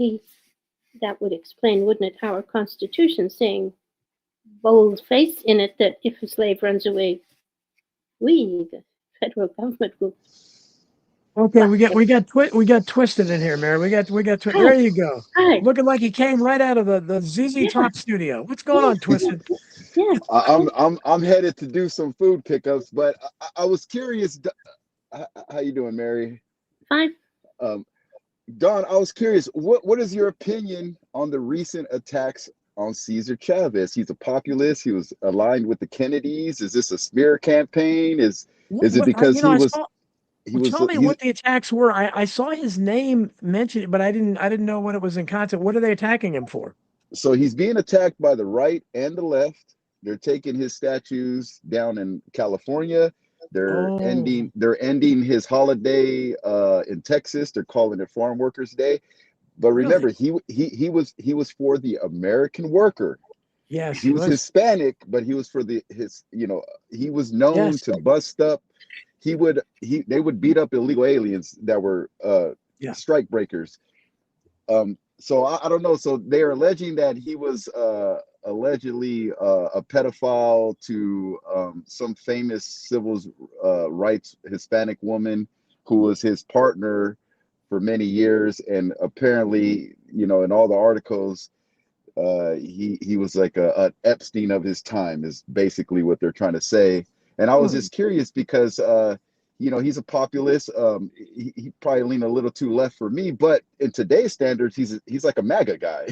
that would explain, wouldn't it, our Constitution saying bold-faced in it that if a slave runs away, we, the federal government, will. Okay, we got twisted in here, Mary. There you go. Right. Looking like he came right out of the ZZ Yeah. Top studio. What's going on, Twisted? Yeah. I'm headed to do some food pickups, but I was curious. How you doing, Mary? Fine. Don, I was curious. What is your opinion on the recent attacks on Cesar Chavez? He's a populist. He was aligned with the Kennedys. Is this a smear campaign? Is it because Tell me what the attacks were. I saw his name mentioned, but I didn't know what it was in context. What are they attacking him for? So he's being attacked by the right and the left. They're taking his statues down in California. They're ending his holiday in Texas. They're calling it Farm Workers Day. But remember, he was for the American worker. Yes, he was Hispanic, but he was for he was known to bust up. They would beat up illegal aliens that were strike breakers. So I don't know. So they're alleging that he was allegedly a pedophile to some famous civil rights Hispanic woman who was his partner for many years, and apparently, in all the articles, he was like an Epstein of his time, is basically what they're trying to say. And I was just curious because he's a populist. He probably leaned a little too left for me, but in today's standards, he's like a MAGA guy.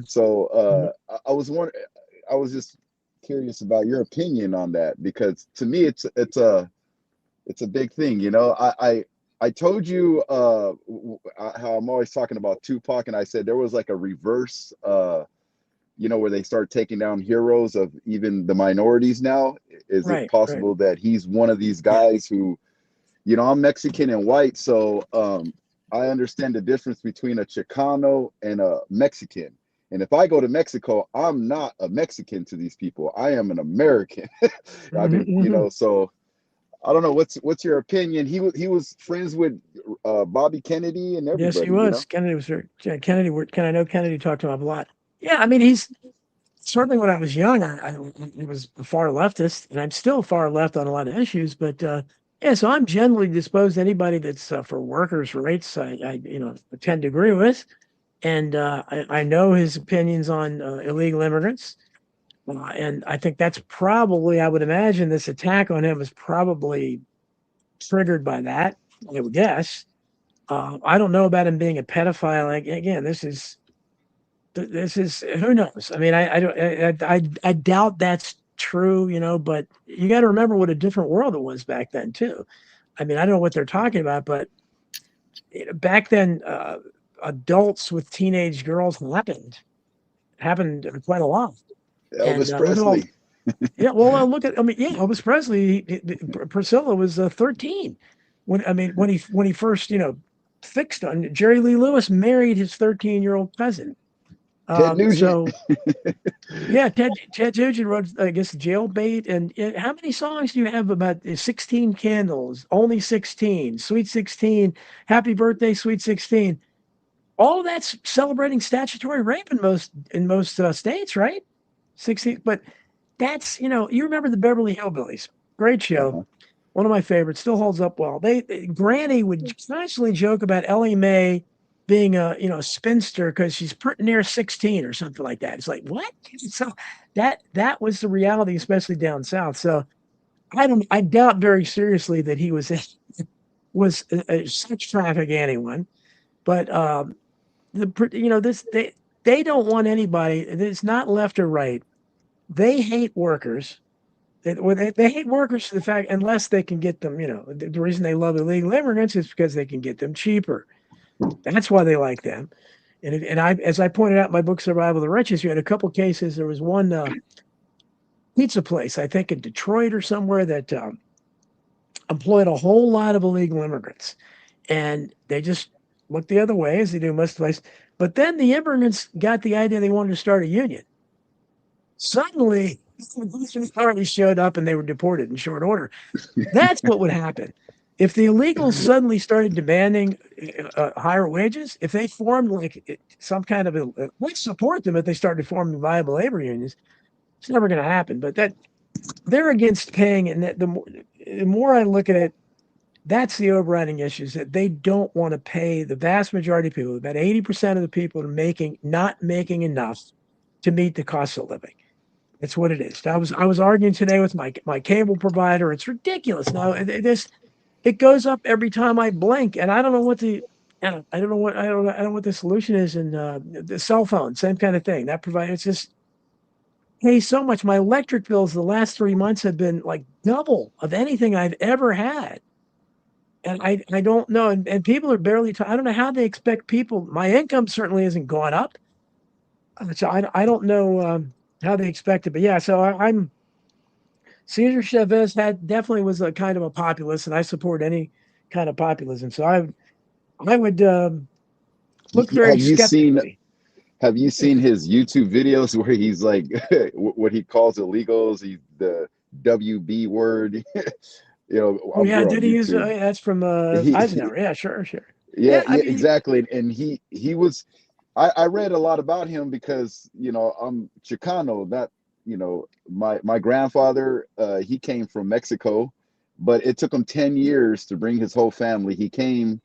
So I was just curious about your opinion on that, because to me it's a big thing. I told you how I'm always talking about Tupac, and I said there was like a reverse where they start taking down heroes of even the minorities now. Is it possible that he's one of these guys who, I'm Mexican and white, so I understand the difference between a Chicano and a Mexican. And if I go to Mexico, I'm not a Mexican to these people. I am an American. I mean, so I don't know. What's your opinion? He was friends with Bobby Kennedy and everybody. Yes, he was. Kennedy was Kennedy. I know Kennedy talked to him a lot. Yeah, I mean, he's certainly, when I was young, I was far leftist, and I'm still far left on a lot of issues. But so I'm generally disposed. Anybody that's for workers' rights, I tend to agree with, and I know his opinions on illegal immigrants, and I think that's probably, I would imagine, this attack on him is probably triggered by that. I would guess. I don't know about him being a pedophile. Again, this is who knows? I mean, I doubt that's true, but you got to remember what a different world it was back then too. I mean, I don't know what they're talking about, but back then, adults with teenage girls happened quite a lot. Elvis Presley. Look at, Elvis Presley. Priscilla was 13 when he first fixed on Jerry Lee Lewis married his 13-year-old cousin. Ted Nugent. Ted Nugent wrote, I guess, Jailbait. And how many songs do you have about 16 Candles, Only 16, Sweet 16, Happy Birthday, Sweet 16? All of that's celebrating statutory rape in most states, right? 16, but that's, you remember the Beverly Hillbillies, great show, one of my favorites, still holds up well. Granny would constantly joke about Ellie Mae being a spinster because she's pretty near 16 or something like that. It's like, what? So that was the reality, especially down south. So I doubt very seriously that he was was such traffic anyone, but they don't want anybody. It's not left or right. They hate workers. They hate workers for the fact, unless they can get them, the reason they love illegal immigrants is because they can get them cheaper. That's why they like them. And as I pointed out in my book, Survival of the Richest, you had a couple cases. There was one pizza place, I think in Detroit or somewhere, that employed a whole lot of illegal immigrants. And they just looked the other way, as they do most places. But then the immigrants got the idea they wanted to start a union. Suddenly, the already showed up and they were deported in short order. That's what would happen. If the illegals suddenly started demanding higher wages, if they formed like some kind of we'd support them if they started forming viable labor unions. It's never going to happen. But that they're against paying, and the more I look at it, that's the overriding issue, is that they don't want to pay the vast majority of people. About 80% of the people are not making enough to meet the cost of living. That's what it is. I was arguing today with my cable provider. It's ridiculous. Now it goes up every time I blink, and I don't know what what the solution is. And the cell phone, same kind of thing. That provider, it's just pay so much. My electric bills the last 3 months have been like double of anything I've ever had. And I don't know. And people are barely, I don't know how they expect people. My income certainly isn't going up. So I don't know how they expect it. But yeah, so I'm Cesar Chavez definitely was a kind of a populist, and I support any kind of populism. So I would look very skeptically. Have you seen his YouTube videos where he's like, what he calls illegals, the WB word? Oh yeah, did he use? That's from Eisenhower. Yeah, sure. Yeah, exactly. And he was. I read a lot about him because I'm Chicano. That my grandfather he came from Mexico, but it took him 10 years to bring his whole family. He came.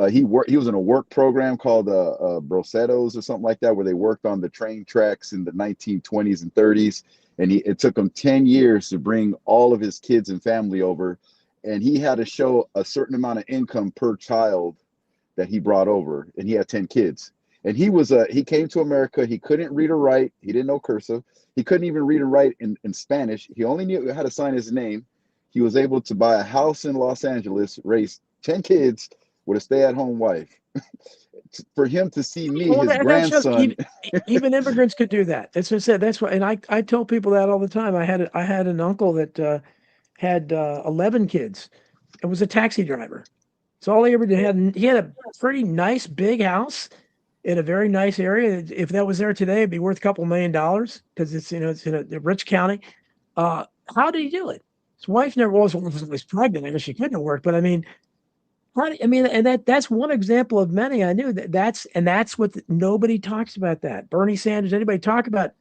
He was in a work program called Brosetos or something like that, where they worked on the train tracks in the 1920s and 30s. And it took him 10 years to bring all of his kids and family over. And he had to show a certain amount of income per child that he brought over. And he had 10 kids. And he came to America. He couldn't read or write. He didn't know cursive. He couldn't even read or write in Spanish. He only knew how to sign his name. He was able to buy a house in Los Angeles, raise 10 kids with a stay-at-home wife. For him to see me, his grandson. Even immigrants could do that. That's what I said. That's why, and I tell people that all the time. I had an uncle that had 11 kids and was a taxi driver. So all he ever did, he had a pretty nice big house in a very nice area. If that was there today, it'd be worth a couple $1 million because it's in a rich county. How did he do it? His wife never was pregnant. I guess she couldn't have worked, but I mean, and that's one example of many I knew. That's what nobody talks about. That Bernie Sanders, anybody talk about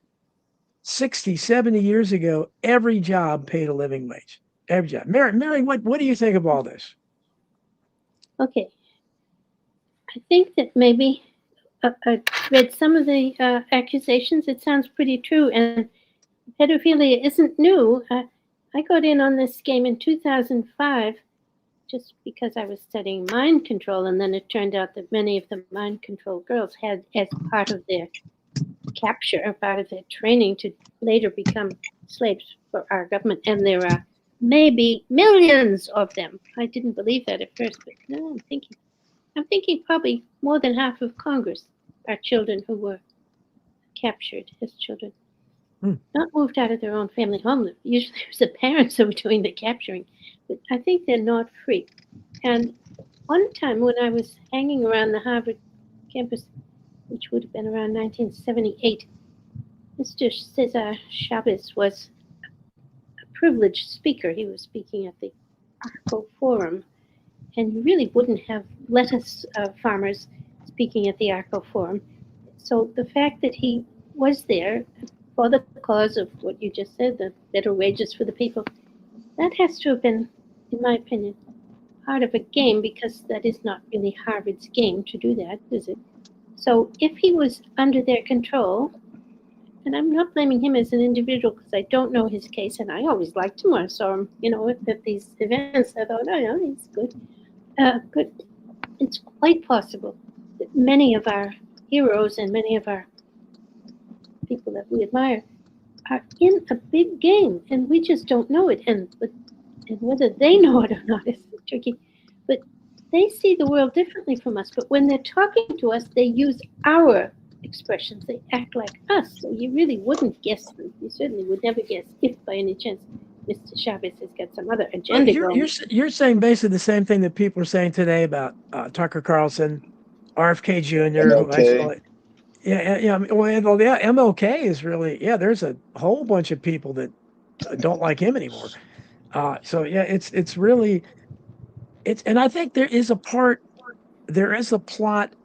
60, 70 years ago, every job paid a living wage. Every job. Mary, what do you think of all this? Okay. I think that maybe I read some of the accusations. It sounds pretty true. And pedophilia isn't new. I got in on this game in 2005 just because I was studying mind control. And then it turned out that many of the mind control girls had, as part of their capture, part of their training, to later become slaves for our government. And there are maybe millions of them. I didn't believe that at first, but now I'm thinking probably more than half of Congress are children who were captured as children. Not moved out of their own family home. Usually it was the parents who were doing the capturing, but I think they're not free. And one time when I was hanging around the Harvard campus, which would have been around 1978, Mr. Cesar Chavez was a privileged speaker. He was speaking at the ARCO Forum, and you really wouldn't have lettuce farmers speaking at the ARCO Forum. So the fact that he was there for the cause of what you just said, the better wages for the people, that has to have been, in my opinion, part of a game, because that is not really Harvard's game to do that, is it? So if he was under their control, and I'm not blaming him as an individual because I don't know his case, and I always liked him when I saw him, at these events. I thought, oh yeah, he's good. Good. It's quite possible that many of our heroes and many of our people that we admire are in a big game, and we just don't know it. And whether they know it or not is tricky. But they see the world differently from us. But when they're talking to us, they use our expressions. They act like us. So you really wouldn't guess them. You certainly would never guess if, by any chance, Mr. Chavez has got some other agenda going. You're saying basically the same thing that people are saying today about Tucker Carlson, RFK Jr., who I feel like, MLK is really, there's a whole bunch of people that don't like him anymore. It's really, and I think there is a plot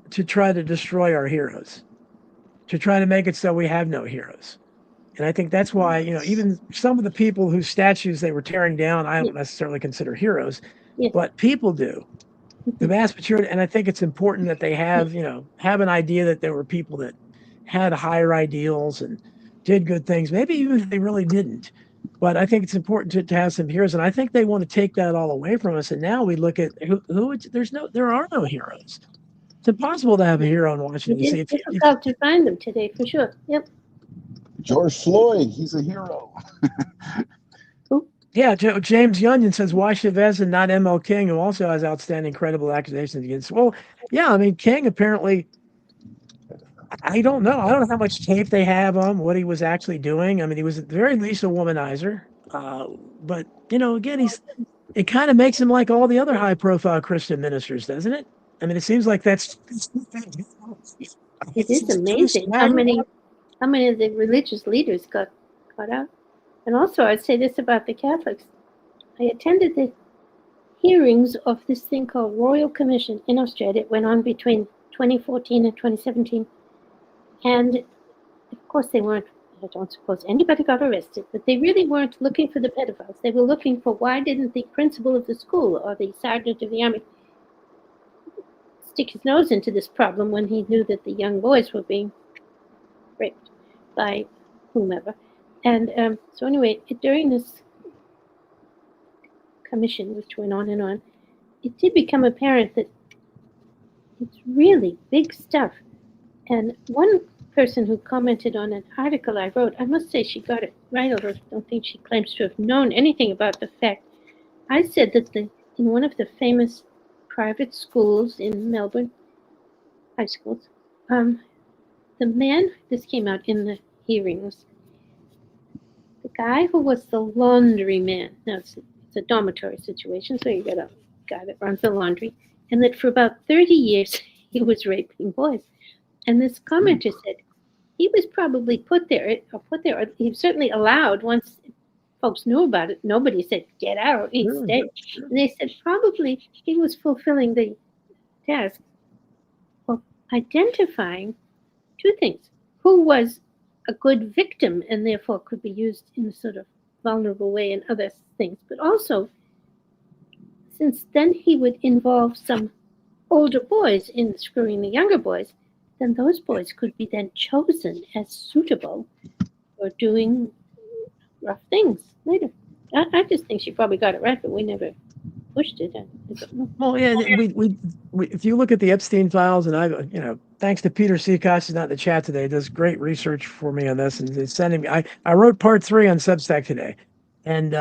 to try to destroy our heroes, to try to make it so we have no heroes. And I think that's why, even some of the people whose statues they were tearing down, I don't necessarily consider heroes, but people do. The vast majority, and I think it's important that they have an idea that there were people that had higher ideals and did good things, maybe even if they really didn't. But I think it's important to have some heroes, and I think they want to take that all away from us. And now we look at there are no heroes. It's impossible to have a hero in Washington. It's difficult to find them today, for sure. Yep. George Floyd, he's a hero. Yeah, James Yunion says, why Chavez and not ML King, who also has outstanding credible accusations against? Well, yeah, I mean, King apparently, I don't know. I don't know how much tape they have on what he was actually doing. I mean, he was at the very least a womanizer. But, again, it kind of makes him like all the other high-profile Christian ministers, doesn't it? I mean, it seems like that's... It is amazing how many of the religious leaders got caught out. And also, I'd say this about the Catholics. I attended the hearings of this thing called Royal Commission in Australia. It went on between 2014 and 2017. And, of course, they weren't, I don't suppose anybody got arrested, but they really weren't looking for the pedophiles. They were looking for why didn't the principal of the school or the sergeant of the army stick his nose into this problem when he knew that the young boys were being raped by whomever. And so anyway, during this commission, which went on and on, it did become apparent that it's really big stuff. And one person who commented on an article I wrote, I must say she got it right, although I don't think she claims to have known anything about the fact. I said that in one of the famous private schools in Melbourne, high schools, the man, this came out in the hearings, the guy who was the laundry man, now it's a dormitory situation, so you got a guy that runs the laundry, and that for about 30 years he was raping boys. And this commenter said he was probably put there, or he was certainly allowed once folks knew about it. Nobody said, get out, he stayed. And they said probably he was fulfilling the task of identifying two things. Who was a good victim and therefore could be used in a sort of vulnerable way in other things. But also, since then he would involve some older boys in screwing the younger boys, then those boys could be then chosen as suitable for doing rough things later. I just think she probably got it right, but we never pushed it. Well, yeah, we if you look at the Epstein files, and thanks to Peter Seacox, he's not in the chat today, does great research for me on this, and he's sending me. I wrote part 3 on Substack today, and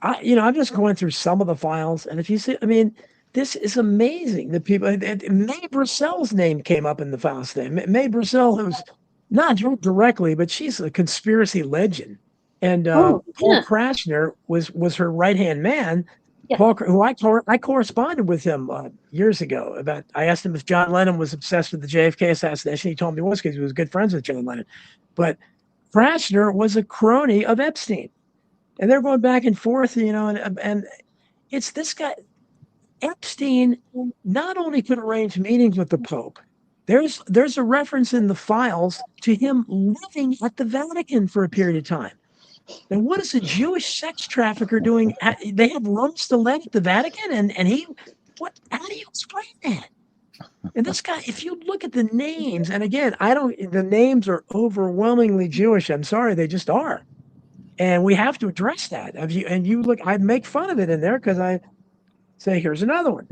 I'm just going through some of the files, and if you see, I mean, this is amazing. The people, Mae Brissell's name came up in the files today. Mae Brissell, who's not directly, but she's a conspiracy legend. And Paul Krasner was her right-hand man. Yeah. Paul, who I corresponded with him years ago about. I asked him if John Lennon was obsessed with the JFK assassination. He told me he was because he was good friends with John Lennon. But Krasner was a crony of Epstein, and they're going back and forth. And it's this guy. Epstein not only could arrange meetings with the Pope. There's a reference in the files to him living at the Vatican for a period of time. Now, what is a Jewish sex trafficker doing? They have rooms to let at the Vatican, and he, what? How do you explain that? And this guy, if you look at the names, and again, the names are overwhelmingly Jewish. I'm sorry, they just are, and we have to address that. I make fun of it in there because say, here's another one,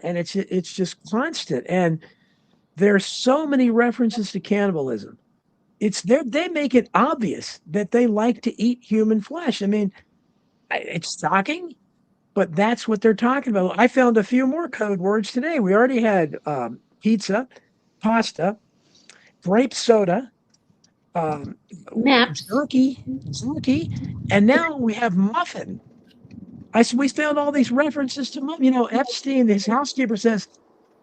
and it's just constant. And there's so many references to cannibalism. They make it obvious that they like to eat human flesh. I mean, it's shocking, but that's what they're talking about. I found a few more code words today. We already had pizza, pasta, grape soda, Maps. jerky, and now we have muffin. We found all these references to muffin. Epstein, his housekeeper says,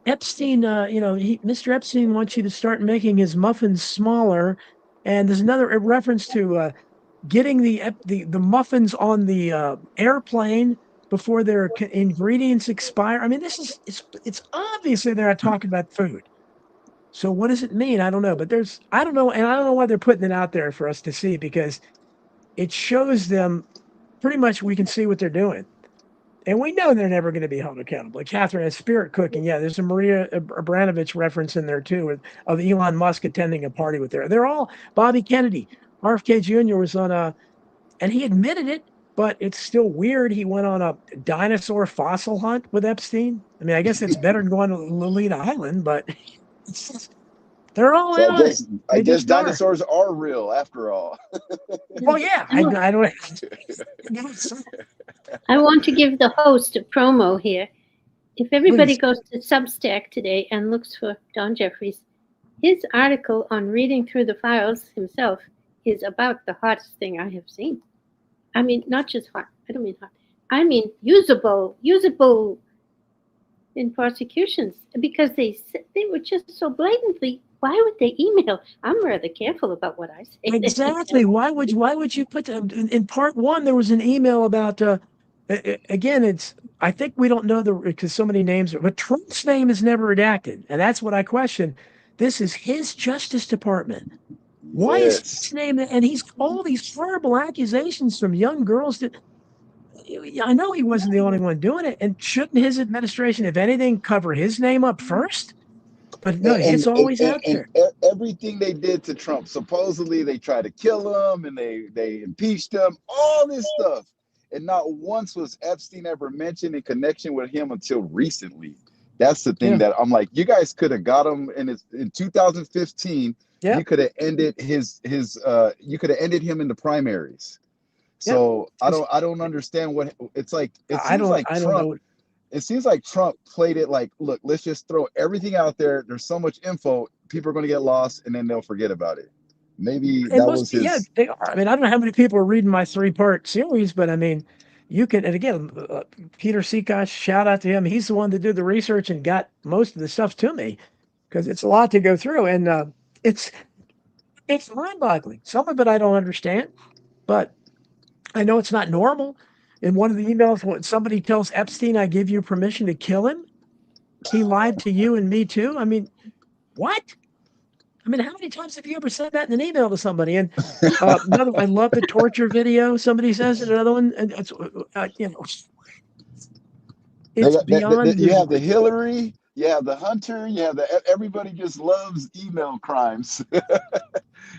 Epstein, Mr. Epstein wants you to start making his muffins smaller. And there's another reference to getting the muffins on the airplane before their ingredients expire. I mean, it's obviously they're not talking about food. So what does it mean? I don't know, but I don't know, and I don't know why they're putting it out there for us to see, because it shows them pretty much we can see what they're doing. And we know they're never going to be held accountable. Like Catherine has spirit cooking. Yeah, there's a Maria Abramovich reference in there too, of Elon Musk attending a party with her. They're all Bobby Kennedy. RFK Jr. was on and he admitted it, but it's still weird. He went on a dinosaur fossil hunt with Epstein. I mean, I guess it's better than going to Lolita Island, but it's just, they're all So in on it. I guess dinosaurs are real after all. Well, yeah, I don't. I want to give the host a promo here. If everybody goes to Substack today and looks for Don Jeffries, his article on reading through the files himself is about the hottest thing I have seen. I mean, not just hot. I don't mean hot. I mean usable in prosecutions, because they were just so blatantly. Why would they email? I'm rather careful about what I say. Exactly. Why would you put in part one? There was an email about. Again, I think we don't know because so many names, but Trump's name is never redacted, and that's what I question. This is his Justice Department. Why is his name? And he's all these horrible accusations from young girls that. I know he wasn't the only one doing it, and shouldn't his administration, if anything, cover his name up first? But no, it's always out there. Everything they did to Trump, supposedly they tried to kill him and they impeached him, all this stuff. And not once was Epstein ever mentioned in connection with him until recently. That's the thing that I'm like, you guys could have got him in 2015. You could have ended you could have ended him in the primaries. So I don't understand what it's like. It seems like Trump played it like, look, let's just throw everything out there. There's so much info, people are going to get lost, and then they'll forget about it. Maybe that was his. Yeah, they are. I mean, I don't know how many people are reading my 3-part series, but I mean, you can. And again, Peter Seacosh, shout out to him. He's the one that did the research and got most of the stuff to me, because it's a lot to go through, and it's mind-boggling. Some of it I don't understand, but I know it's not normal. In one of the emails, when somebody tells Epstein, I give you permission to kill him, he lied to you and me too. I mean, what? I mean, how many times have you ever said that in an email to somebody? And I love the torture video. Somebody says it, another one, and it's it's beyond. You have the Hillary, you have the Hunter, you have everybody just loves email crimes.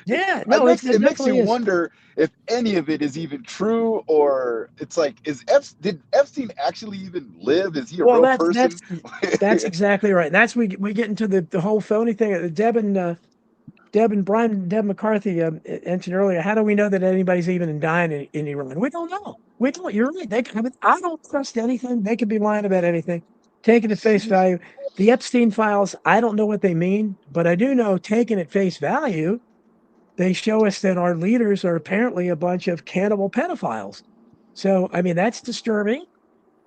Yeah, no, it makes you wonder if any of it is even true, or it's like, did Epstein actually even live? Is he a real person? That's exactly right. That's we get into the whole phony thing. Deb McCarthy mentioned earlier. How do we know that anybody's even dying in Iran? We don't know. We don't. You're right. I don't trust anything. They could be lying about anything. Taken at face value. The Epstein files, I don't know what they mean, but I do know, taken at face value, they show us that our leaders are apparently a bunch of cannibal pedophiles. So, I mean, that's disturbing,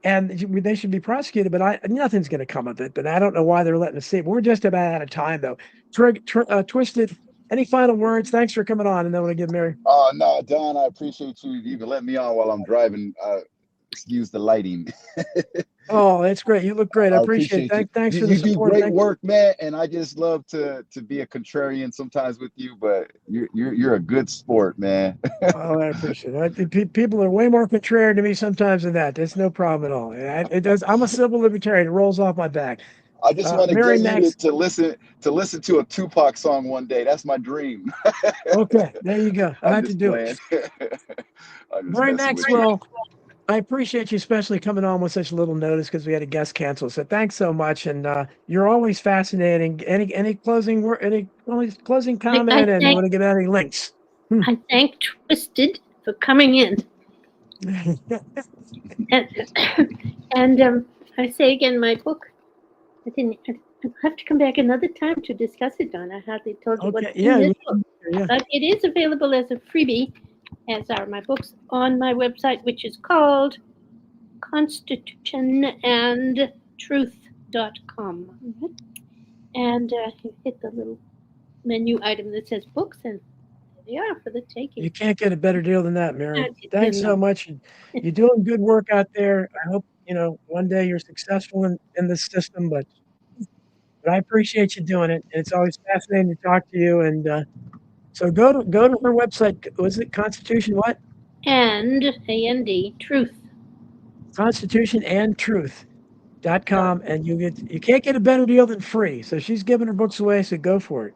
and they should be prosecuted, but nothing's going to come of it. But I don't know why they're letting us see it. We're just about out of time, though. Twisted, any final words? Thanks for coming on, and then we'll give Mary. Oh, no, Don, I appreciate you even letting me on while I'm driving. Excuse the lighting. Oh, that's great. You look great. I appreciate it. Thanks for the support. You do great work, man. And I just love to be a contrarian sometimes with you, but you're a good sport, man. Oh, I appreciate it. I think people are way more contrarian to me sometimes than that. That's no problem at all. It does. I'm a civil libertarian. It rolls off my back. I just want to get you to listen to a Tupac song one day. That's my dream. Okay, there you go. I have to do it. Mary Maxwell. I appreciate you especially coming on with such little notice because we had a guest cancel. So thanks so much, and you're always fascinating. Any closing word? Any closing comment? And you want to give out any links? I thank Twisted for coming in. and I say again, my book. I'll have to come back another time to discuss it, Don. I hardly told you what's in this book. But it is available as a freebie, as are my books, on my website, which is called constitutionandtruth.com. And you hit the little menu item that says books, and there they are for the taking. You can't get a better deal than that, Mary. Thanks so much. You're doing good work out there. I hope, one day you're successful in this system, but I appreciate you doing it. It's always fascinating to talk to you. And so go to her website. Was it Constitution what? And A-N-D, Truth. Constitutionandtruth.com, and you can't get a better deal than free. So she's giving her books away, so go for it.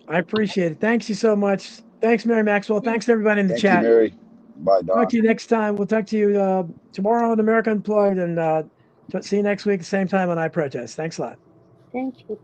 I appreciate it. Thanks you so much. Thanks, Mary Maxwell. Thanks to everybody in the chat. Thank you, Mary. Bye, Don. Talk to you next time. We'll talk to you tomorrow on America Unplugged, and see you next week, same time on I Protest. Thanks a lot. Thank you.